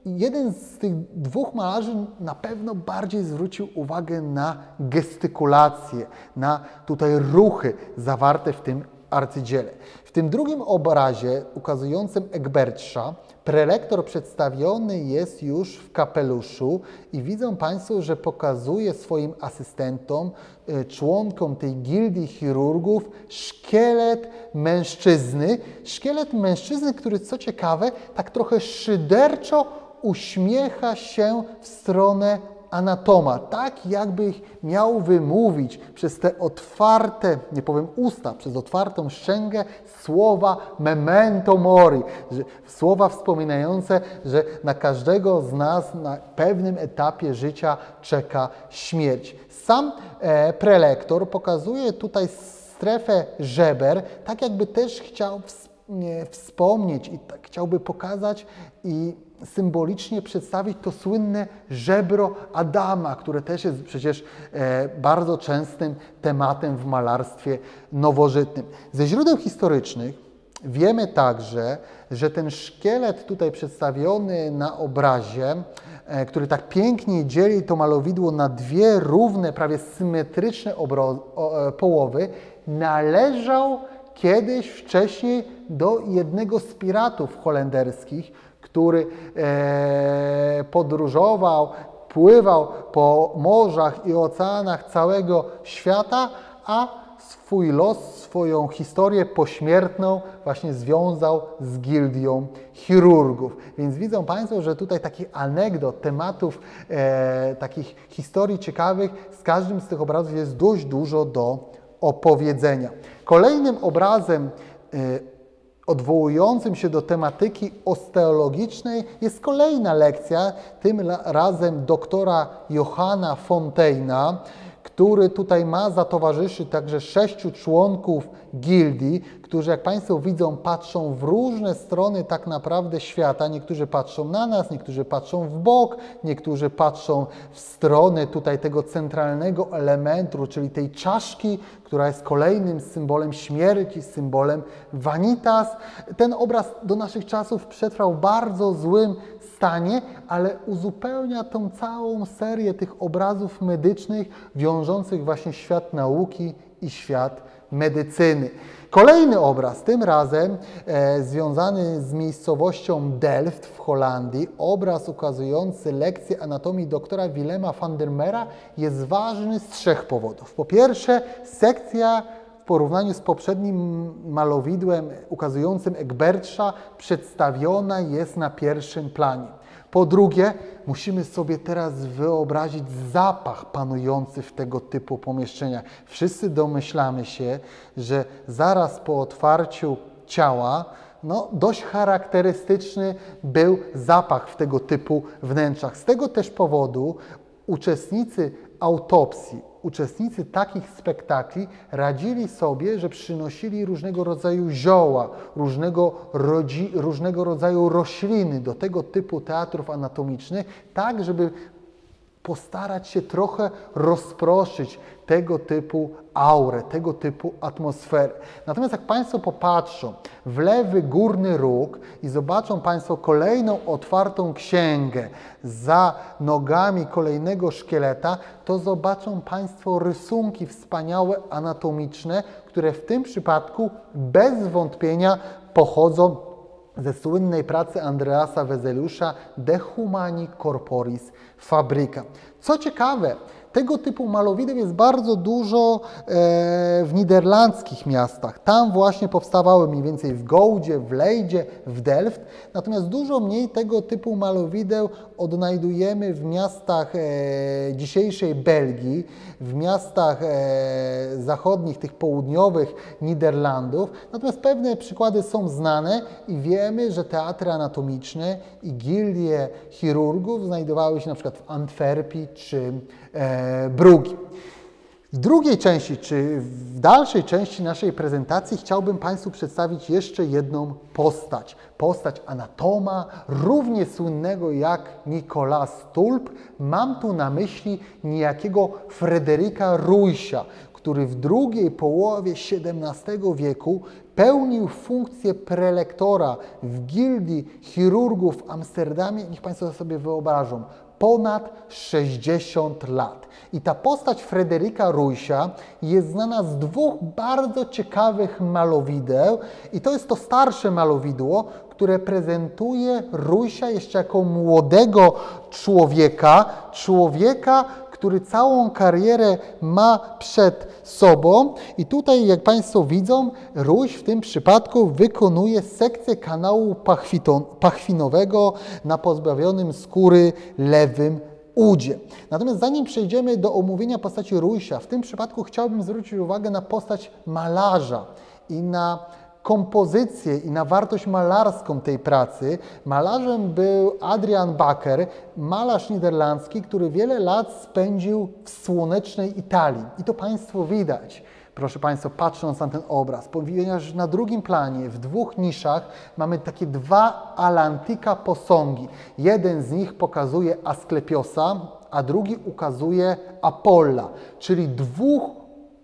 jeden z tych dwóch malarzy na pewno bardziej zwrócił uwagę na gestykulację, na tutaj ruchy zawarte w tym arcydziele. W tym drugim obrazie ukazującym Egbertsza prelektor przedstawiony jest już w kapeluszu i widzą Państwo, że pokazuje swoim asystentom, członkom tej gildii chirurgów szkielet mężczyzny, który co ciekawe tak trochę szyderczo uśmiecha się w stronę anatoma, tak jakby miał wymówić przez te otwarte, nie powiem usta, przez otwartą szczękę słowa memento mori, słowa wspominające, że na każdego z nas na pewnym etapie życia czeka śmierć. Sam prelektor pokazuje tutaj strefę żeber, tak jakby też chciał wspomnieć i tak chciałby pokazać i symbolicznie przedstawić to słynne żebro Adama, które też jest przecież bardzo częstym tematem w malarstwie nowożytnym. Ze źródeł historycznych wiemy także, że ten szkielet tutaj przedstawiony na obrazie, który tak pięknie dzieli to malowidło na dwie równe, prawie symetryczne połowy, należał kiedyś wcześniej do jednego z piratów holenderskich, który podróżował, pływał po morzach i oceanach całego świata, a swój los, swoją historię pośmiertną właśnie związał z gildią chirurgów. Więc widzą Państwo, że tutaj takich anegdot, tematów, takich historii ciekawych z każdym z tych obrazów jest dość dużo do opowiedzenia. Kolejnym obrazem odwołującym się do tematyki osteologicznej jest kolejna lekcja, tym razem doktora Johanna Fontaina, który tutaj ma za towarzyszy także 6 członków gildii, którzy jak Państwo widzą patrzą w różne strony tak naprawdę świata. Niektórzy patrzą na nas, niektórzy patrzą w bok, niektórzy patrzą w stronę tutaj tego centralnego elementu, czyli tej czaszki, która jest kolejnym symbolem śmierci, symbolem vanitas. Ten obraz do naszych czasów przetrwał w bardzo złym stanie, ale uzupełnia tą całą serię tych obrazów medycznych wiążących właśnie świat nauki i świat medycyny. Kolejny obraz, tym razem związany z miejscowością Delft w Holandii, obraz ukazujący lekcję anatomii doktora Willema van der Meera jest ważny z 3 powodów. Po pierwsze, sekcja porównaniu z poprzednim malowidłem ukazującym Egbertsza przedstawiona jest na pierwszym planie. Po drugie, musimy sobie teraz wyobrazić zapach panujący w tego typu pomieszczeniach. Wszyscy domyślamy się, że zaraz po otwarciu ciała dość charakterystyczny był zapach w tego typu wnętrzach. Z tego też powodu uczestnicy autopsji, uczestnicy takich spektakli radzili sobie, że przynosili różnego rodzaju zioła, różnego rodzaju rośliny do tego typu teatrów anatomicznych, tak żeby postarać się trochę rozproszyć tego typu aurę, tego typu atmosferę. Natomiast jak Państwo popatrzą w lewy górny róg i zobaczą Państwo kolejną otwartą księgę za nogami kolejnego szkieleta, to zobaczą Państwo rysunki wspaniałe, anatomiczne, które w tym przypadku bez wątpienia pochodzą ze słynnej pracy Andreasa Wezeliusza De Humani Corporis Fabrica. Co ciekawe, tego typu malowideł jest bardzo dużo w niderlandzkich miastach. Tam właśnie powstawały mniej więcej w Goudzie, w Leydzie, w Delft. Natomiast dużo mniej tego typu malowideł odnajdujemy w miastach dzisiejszej Belgii, w miastach zachodnich, tych południowych Niderlandów. Natomiast pewne przykłady są znane i wiemy, że teatry anatomiczne i gildie chirurgów znajdowały się na przykład w Antwerpii czy Brugge. W drugiej części, czy w dalszej części naszej prezentacji chciałbym Państwu przedstawić jeszcze jedną postać. Postać anatoma, równie słynnego jak Nicolas Tulp. Mam tu na myśli niejakiego Fryderyka Ruysa, który w drugiej połowie XVII wieku pełnił funkcję prelektora w gildii chirurgów w Amsterdamie. Niech Państwo sobie wyobrażą, ponad 60 lat. I ta postać Fryderyka Ruysa jest znana z dwóch bardzo ciekawych malowideł i to jest to starsze malowidło, które prezentuje Ruysa jeszcze jako młodego człowieka, który całą karierę ma przed sobą. I tutaj, jak Państwo widzą, Ruysch w tym przypadku wykonuje sekcję kanału pachwinowego na pozbawionym skóry lewym udzie. Natomiast zanim przejdziemy do omówienia postaci Ruysa, w tym przypadku chciałbym zwrócić uwagę na postać malarza i na kompozycję i na wartość malarską tej pracy. Malarzem był Adrian Backer, malarz niderlandzki, który wiele lat spędził w słonecznej Italii. I to Państwo widać, proszę Państwa, patrząc na ten obraz, ponieważ na drugim planie, w dwóch niszach mamy takie dwa Alantika posągi. Jeden z nich pokazuje Asklepiosa, a drugi ukazuje Apolla, czyli dwóch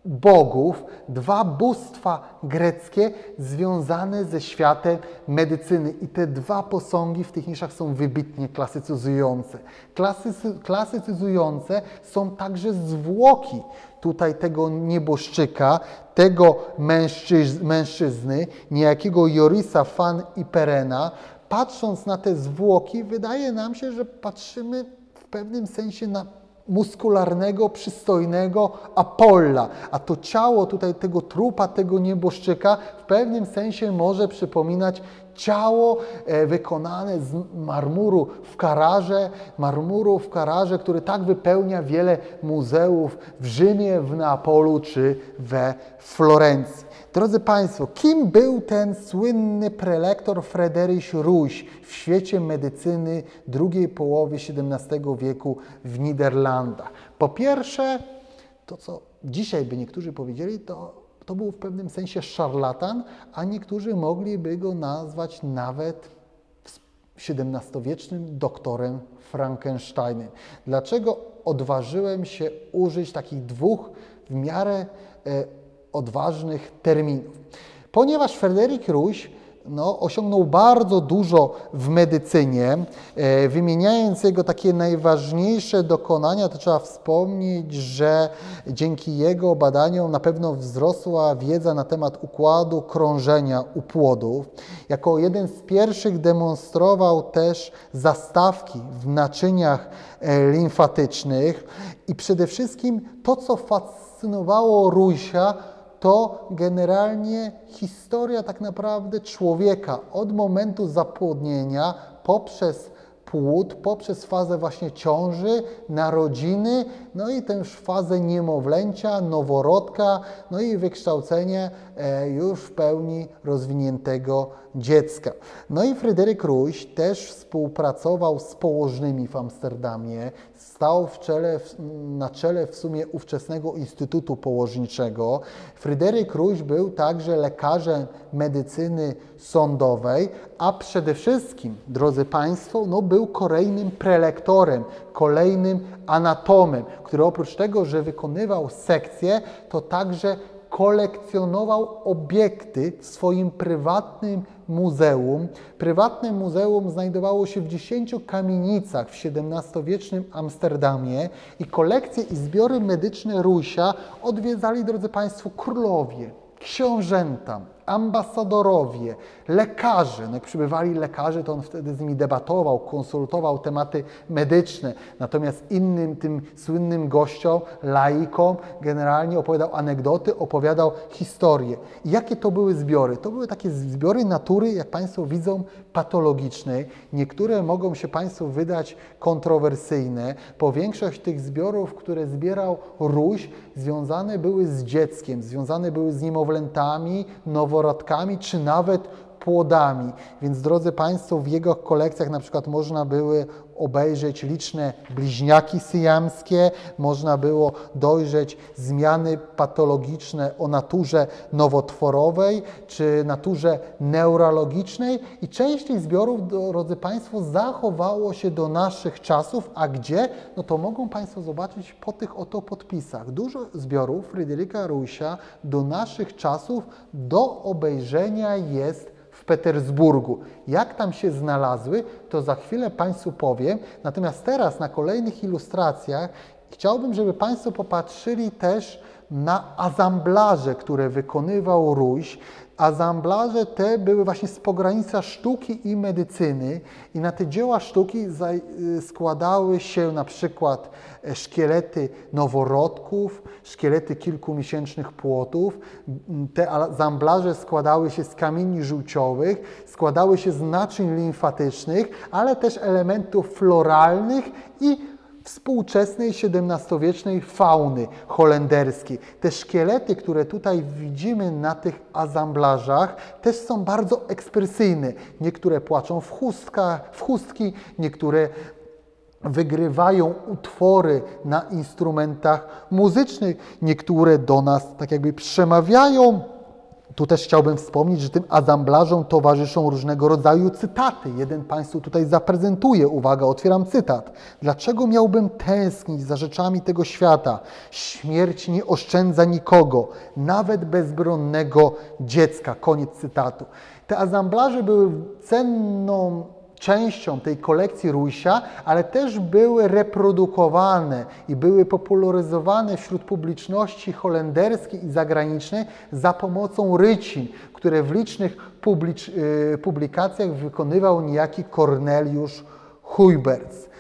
bogów, dwa bóstwa greckie związane ze światem medycyny. I te dwa posągi w tych niszach są wybitnie klasycyzujące. Klasycyzujące są także zwłoki tutaj tego nieboszczyka, tego mężczyzny, niejakiego Jorisa van Iperena. Patrząc na te zwłoki, wydaje nam się, że patrzymy w pewnym sensie na muskularnego, przystojnego Apolla, a to ciało tutaj tego trupa, tego nieboszczyka w pewnym sensie może przypominać ciało wykonane z marmuru w Carrarze, który tak wypełnia wiele muzeów w Rzymie, w Neapolu czy we Florencji. Drodzy Państwo, kim był ten słynny prelektor Fryderyk Ruysch w świecie medycyny drugiej połowy XVII wieku w Niderlandach? Po pierwsze, to co dzisiaj by niektórzy powiedzieli, to był w pewnym sensie szarlatan, a niektórzy mogliby go nazwać nawet XVII-wiecznym doktorem Frankensteinem. Dlaczego odważyłem się użyć takich dwóch w miarę odważnych terminów? Ponieważ Fryderyk Ruysch osiągnął bardzo dużo w medycynie. Wymieniając jego takie najważniejsze dokonania, to trzeba wspomnieć, że dzięki jego badaniom na pewno wzrosła wiedza na temat układu krążenia u płodów. Jako jeden z pierwszych demonstrował też zastawki w naczyniach limfatycznych i przede wszystkim to, co fascynowało Ruysa, to generalnie historia tak naprawdę człowieka od momentu zapłodnienia poprzez płód, poprzez fazę właśnie ciąży, narodziny, no i tę już fazę niemowlęcia, noworodka, no i wykształcenie już w pełni rozwiniętego dziecka. No i Fryderyk Ruysch też współpracował z położnymi w Amsterdamie, stał na czele w sumie ówczesnego Instytutu Położniczego. Fryderyk Ruysch był także lekarzem medycyny sądowej, a przede wszystkim, drodzy Państwo, no był kolejnym prelektorem, kolejnym anatomem, który oprócz tego, że wykonywał sekcje, to także kolekcjonował obiekty w swoim prywatnym muzeum. Prywatne muzeum znajdowało się w 10 kamienicach w XVII-wiecznym Amsterdamie i kolekcje i zbiory medyczne Ruyscha odwiedzali, drodzy Państwo, królowie, książęta, ambasadorowie, lekarze. No jak przybywali lekarze, to on wtedy z nimi debatował, konsultował tematy medyczne. Natomiast innym tym słynnym gościom, laikom, generalnie opowiadał anegdoty, opowiadał historie. I jakie to były zbiory? To były takie zbiory natury, jak Państwo widzą, patologicznej. Niektóre mogą się Państwu wydać kontrowersyjne, bo większość tych zbiorów, które zbierał Ruysch, związane były z dzieckiem, związane były z niemowlętami, noworodkami, czy nawet płodami. Więc, drodzy Państwo, w jego kolekcjach na przykład można były obejrzeć liczne bliźniaki syjamskie, można było dojrzeć zmiany patologiczne o naturze nowotworowej czy naturze neurologicznej i część tych zbiorów, drodzy Państwo, zachowało się do naszych czasów, a gdzie? No to mogą Państwo zobaczyć po tych oto podpisach. Dużo zbiorów Fryderyka Ruyscha do naszych czasów do obejrzenia jest w Petersburgu. Jak tam się znalazły, to za chwilę Państwu powiem. Natomiast teraz na kolejnych ilustracjach chciałbym, żeby Państwo popatrzyli też na azamblaże, które wykonywał Ruysch. Azamblaże te były właśnie z pogranicza sztuki i medycyny i na te dzieła sztuki składały się na przykład szkielety noworodków, szkielety kilkumiesięcznych płodów. Te azamblaże składały się z kamieni żółciowych, składały się z naczyń limfatycznych, ale też elementów floralnych i współczesnej XVII-wiecznej fauny holenderskiej. Te szkielety, które tutaj widzimy na tych azamblażach, też są bardzo ekspresyjne. Niektóre płaczą w chustki, niektóre wygrywają utwory na instrumentach muzycznych, niektóre do nas tak jakby przemawiają. Tu też chciałbym wspomnieć, że tym azamblażom towarzyszą różnego rodzaju cytaty. Jeden Państwu tutaj zaprezentuję. Uwaga, otwieram cytat. Dlaczego miałbym tęsknić za rzeczami tego świata? Śmierć nie oszczędza nikogo, nawet bezbronnego dziecka. Koniec cytatu. Te azamblaże były cenną częścią tej kolekcji Ruyscha, ale też były reprodukowane i były popularyzowane wśród publiczności holenderskiej i zagranicznej za pomocą rycin, które w licznych publikacjach wykonywał niejaki Corneliusz Huyberts.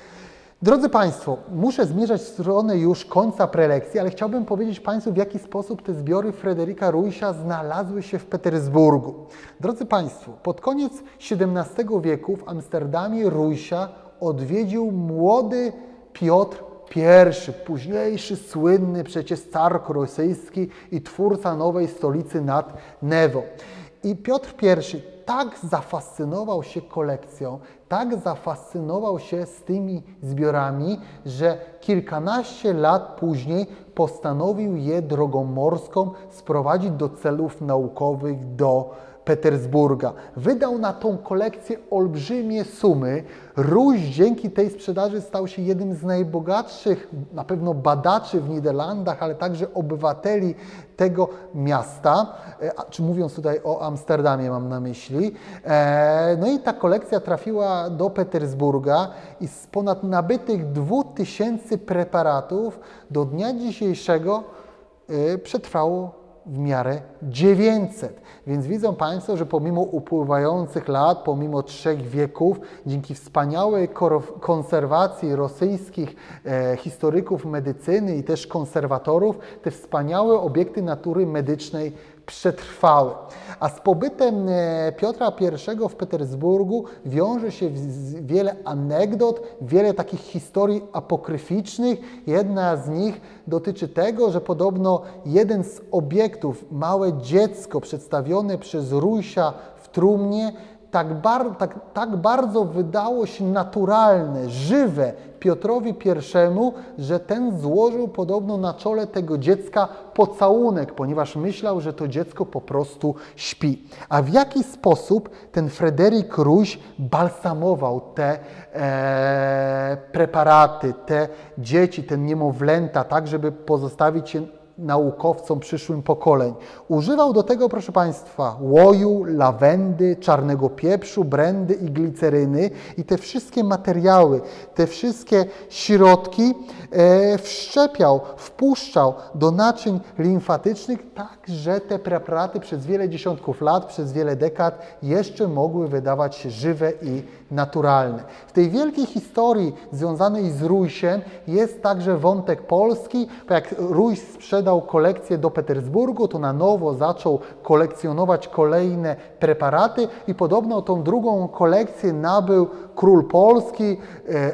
Drodzy Państwo, muszę zmierzać w stronę już końca prelekcji, ale chciałbym powiedzieć Państwu, w jaki sposób te zbiory Fryderyka Ruyscha znalazły się w Petersburgu. Drodzy Państwo, pod koniec XVII wieku w Amsterdamie Ruyscha odwiedził młody Piotr I, późniejszy słynny przecież car rosyjski i twórca nowej stolicy nad Newą. I Piotr I tak zafascynował się kolekcją, tak zafascynował się z tymi zbiorami, że kilkanaście lat później postanowił je drogą morską sprowadzić do celów naukowych do Petersburga. Wydał na tą kolekcję olbrzymie sumy. Ruysch dzięki tej sprzedaży stał się jednym z najbogatszych, na pewno badaczy w Niderlandach, ale także obywateli tego miasta, czy mówiąc tutaj o Amsterdamie mam na myśli. No i ta kolekcja trafiła do Petersburga i z ponad nabytych 2000 preparatów do dnia dzisiejszego przetrwało w miarę 900. Więc widzą Państwo, że pomimo upływających lat, pomimo 3 wieków, dzięki wspaniałej konserwacji rosyjskich historyków medycyny i też konserwatorów, te wspaniałe obiekty natury medycznej przetrwały. A z pobytem Piotra I w Petersburgu wiąże się wiele anegdot, wiele takich historii apokryficznych. Jedna z nich dotyczy tego, że podobno jeden z obiektów, małe dziecko przedstawione przez Rójsia w trumnie, tak bardzo wydało się naturalne, żywe Piotrowi I, że ten złożył podobno na czole tego dziecka pocałunek, ponieważ myślał, że to dziecko po prostu śpi. A w jaki sposób ten Fryderyk Rójś balsamował te preparaty, te dzieci, te niemowlęta, tak żeby pozostawić je naukowcom przyszłym pokoleń. Używał do tego, proszę Państwa, łoju, lawendy, czarnego pieprzu, brandy i gliceryny i te wszystkie materiały, te wszystkie środki wszczepiał, wpuszczał do naczyń limfatycznych, tak że te preparaty przez wiele dziesiątków lat, przez wiele dekad jeszcze mogły wydawać się żywe i naturalne. W tej wielkiej historii związanej z Rójsiem jest także wątek polski, bo jak Rójś sprzedał kolekcję do Petersburgu, to na nowo zaczął kolekcjonować kolejne preparaty i podobno tą drugą kolekcję nabył król Polski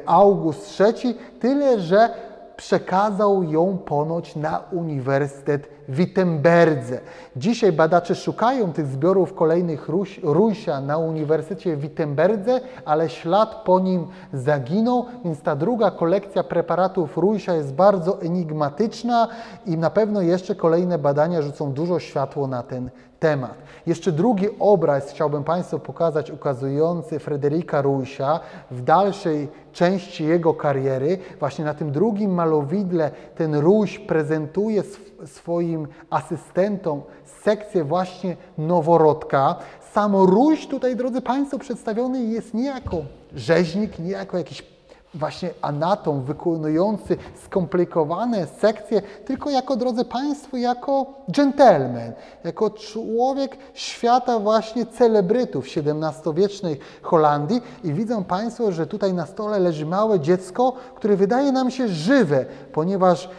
August III, tyle że przekazał ją ponoć na Uniwersytet w Wittenberdze. Dzisiaj badacze szukają tych zbiorów kolejnych Rójsia na Uniwersytecie w Wittenberdze, ale ślad po nim zaginął, więc ta druga kolekcja preparatów Rójsia jest bardzo enigmatyczna i na pewno jeszcze kolejne badania rzucą dużo światło na ten temat. Jeszcze drugi obraz chciałbym Państwu pokazać, ukazujący Fryderyka Rójsia w dalszej części jego kariery. Właśnie na tym drugim malowidle ten Rójś prezentuje swoim asystentom sekcję właśnie noworodka. Sam Rójś tutaj, drodzy Państwo, przedstawiony jest nie jako rzeźnik, nie jako jakiś właśnie anatom wykonujący skomplikowane sekcje, tylko jako, drodzy Państwo, jako dżentelmen, jako człowiek świata właśnie celebrytów XVII-wiecznej Holandii i widzą Państwo, że tutaj na stole leży małe dziecko, które wydaje nam się żywe, ponieważ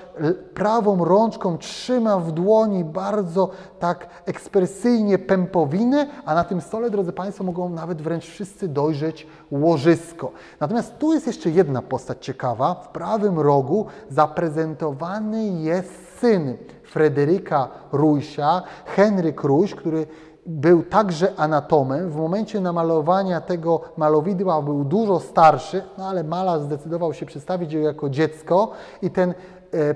prawą rączką trzyma w dłoni bardzo tak ekspresyjnie pępowinę, a na tym stole, drodzy Państwo, mogą nawet wręcz wszyscy dojrzeć łożysko. Natomiast tu jest jeszcze jedna postać ciekawa. W prawym rogu zaprezentowany jest syn Fryderyka Rójsia, Henryk Rójś, który był także anatomem. W momencie namalowania tego malowidła był dużo starszy, no ale malarz zdecydował się przedstawić go jako dziecko i ten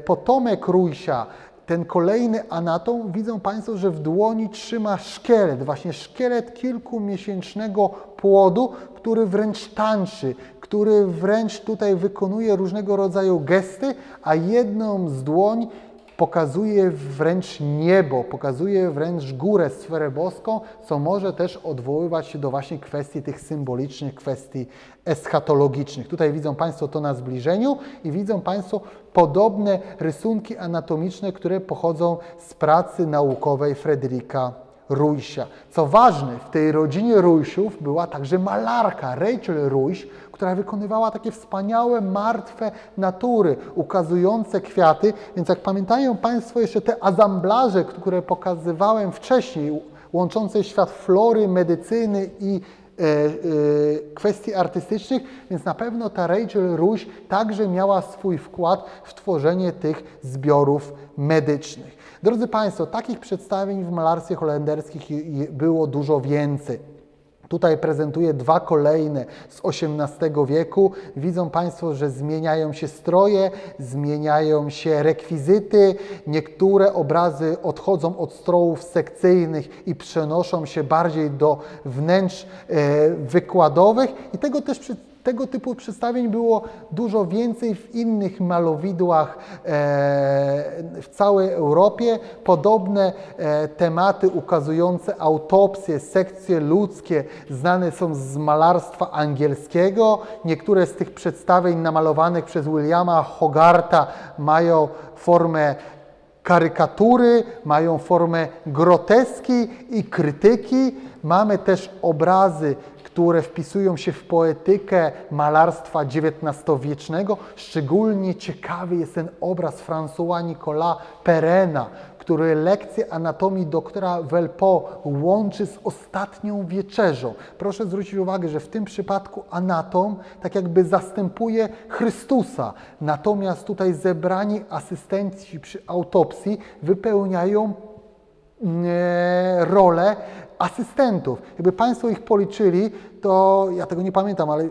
potomek Rójsia, ten kolejny anatom, widzą Państwo, że w dłoni trzyma szkielet, właśnie szkielet kilkumiesięcznego płodu, który wręcz tańczy, który wręcz tutaj wykonuje różnego rodzaju gesty, a jedną z dłoń pokazuje wręcz niebo, pokazuje wręcz górę, sferę boską, co może też odwoływać się do właśnie kwestii tych symbolicznych, kwestii eschatologicznych. Tutaj widzą Państwo to na zbliżeniu i widzą Państwo podobne rysunki anatomiczne, które pochodzą z pracy naukowej Fryderyka Rójsia. Co ważne, w tej rodzinie Rójsiów była także malarka Rachel Rójś, która wykonywała takie wspaniałe, martwe natury, ukazujące kwiaty. Więc jak pamiętają Państwo jeszcze te azamblaże, które pokazywałem wcześniej, łączące świat flory, medycyny i kwestii artystycznych, więc na pewno ta Rachel Rójś także miała swój wkład w tworzenie tych zbiorów medycznych. Drodzy Państwo, takich przedstawień w malarstwie holenderskim było dużo więcej. Tutaj prezentuję dwa kolejne z XVIII wieku. Widzą Państwo, że zmieniają się stroje, zmieniają się rekwizyty. Niektóre obrazy odchodzą od strojów sekcyjnych i przenoszą się bardziej do wnętrz wykładowych. I tego typu przedstawień było dużo więcej w innych malowidłach w całej Europie. Podobne tematy ukazujące autopsje, sekcje ludzkie znane są z malarstwa angielskiego. Niektóre z tych przedstawień namalowanych przez Williama Hogartha mają formę Karykatury mają formę groteski i krytyki. Mamy też obrazy, które wpisują się w poetykę malarstwa XIX-wiecznego. Szczególnie ciekawy jest ten obraz François-Nicolas Perrena, który lekcję anatomii doktora Velpeau łączy z ostatnią wieczerzą. Proszę zwrócić uwagę, że w tym przypadku anatom tak jakby zastępuje Chrystusa, natomiast tutaj zebrani asystenci przy autopsji wypełniają rolę asystentów. Jakby Państwo ich policzyli, to ja tego nie pamiętam, ale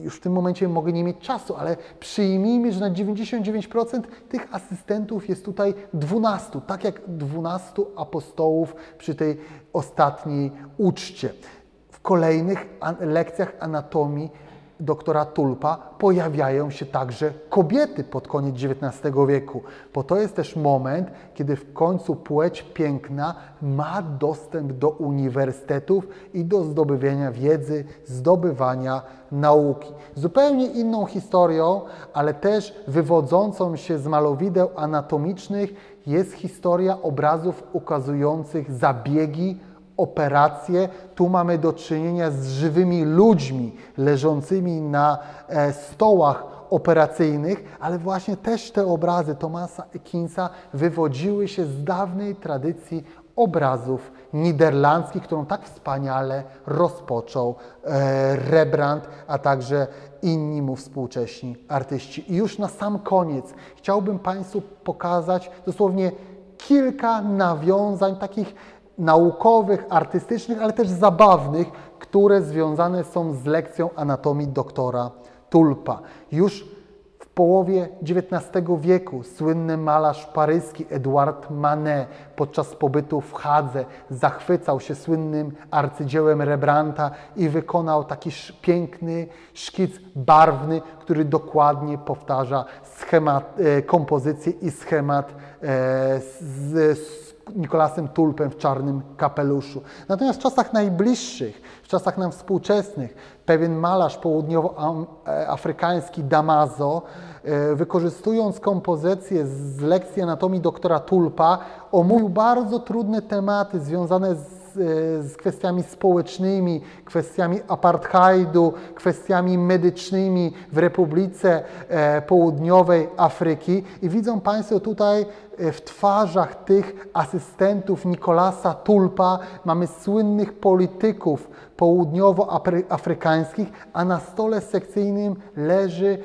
już w tym momencie mogę nie mieć czasu, ale przyjmijmy, że na 99% tych asystentów jest tutaj 12, tak jak 12 apostołów przy tej ostatniej uczcie. W kolejnych lekcjach anatomii doktora Tulpa pojawiają się także kobiety pod koniec XIX wieku, bo to jest też moment, kiedy w końcu płeć piękna ma dostęp do uniwersytetów i do zdobywania wiedzy, zdobywania nauki. Zupełnie inną historią, ale też wywodzącą się z malowideł anatomicznych jest historia obrazów ukazujących zabiegi, operacje. Tu mamy do czynienia z żywymi ludźmi leżącymi na stołach operacyjnych, ale właśnie też te obrazy Thomasa Equinsa wywodziły się z dawnej tradycji obrazów niderlandzkich, którą tak wspaniale rozpoczął Rembrandt, a także inni mu współcześni artyści. I już na sam koniec chciałbym Państwu pokazać dosłownie kilka nawiązań takich naukowych, artystycznych, ale też zabawnych, które związane są z lekcją anatomii doktora Tulpa. Już w połowie XIX wieku słynny malarz paryski Edouard Manet podczas pobytu w Hadze zachwycał się słynnym arcydziełem Rembrandta i wykonał taki piękny szkic barwny, który dokładnie powtarza schemat, kompozycję i schemat z Nicolasem Tulpem w czarnym kapeluszu. Natomiast w czasach najbliższych, w czasach nam współczesnych, pewien malarz południowoafrykański Damaso, wykorzystując kompozycję z lekcji anatomii doktora Tulpa, omówił bardzo trudne tematy związane z kwestiami społecznymi, kwestiami apartheidu, kwestiami medycznymi w Republice Południowej Afryki. I widzą Państwo tutaj w twarzach tych asystentów Nicolasa Tulpa mamy słynnych polityków południowoafrykańskich, a na stole sekcyjnym leży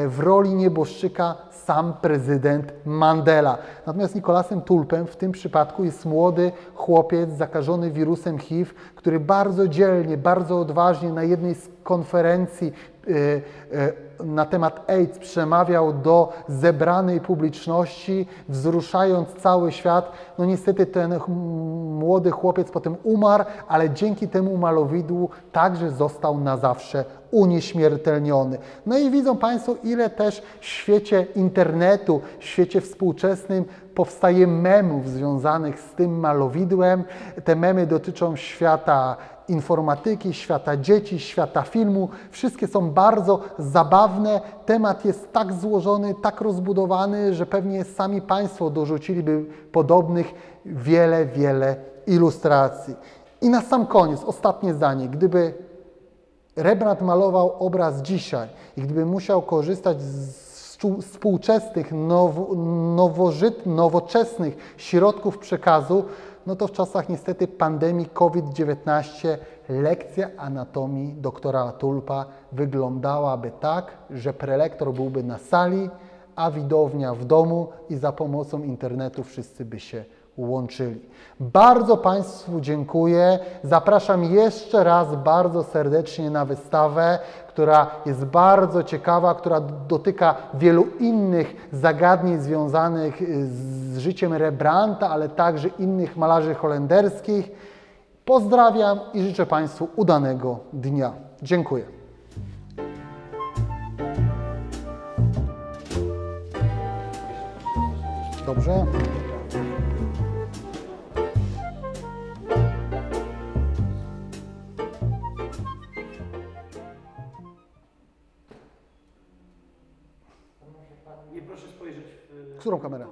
w roli nieboszczyka sam prezydent Mandela. Natomiast Nicolasem Tulpem w tym przypadku jest młody chłopiec zakażony wirusem HIV, który bardzo dzielnie, bardzo odważnie na jednej z konferencji na temat AIDS przemawiał do zebranej publiczności, wzruszając cały świat. No niestety ten młody chłopiec potem umarł, ale dzięki temu malowidłu także został na zawsze unieśmiertelniony. No i widzą Państwo, ile też w świecie internetu, w świecie współczesnym powstaje memów związanych z tym malowidłem. Te memy dotyczą świata informatyki, świata dzieci, świata filmu. Wszystkie są bardzo zabawne. Temat jest tak złożony, tak rozbudowany, że pewnie sami Państwo dorzuciliby podobnych wiele ilustracji. I na sam koniec, ostatnie zdanie. Gdyby Rembrandt malował obraz dzisiaj i gdyby musiał korzystać z współczesnych, nowoczesnych środków przekazu, no to w czasach niestety pandemii COVID-19 lekcja anatomii doktora Tulpa wyglądałaby tak, że prelektor byłby na sali, a widownia w domu i za pomocą internetu wszyscy by się łączyli. Bardzo Państwu dziękuję. Zapraszam jeszcze raz bardzo serdecznie na wystawę, która jest bardzo ciekawa, która dotyka wielu innych zagadnień związanych z życiem Rembrandta, ale także innych malarzy holenderskich. Pozdrawiam i życzę Państwu udanego dnia. Dziękuję. Dobrze. Nie proszę spojrzeć w Którą kamerę?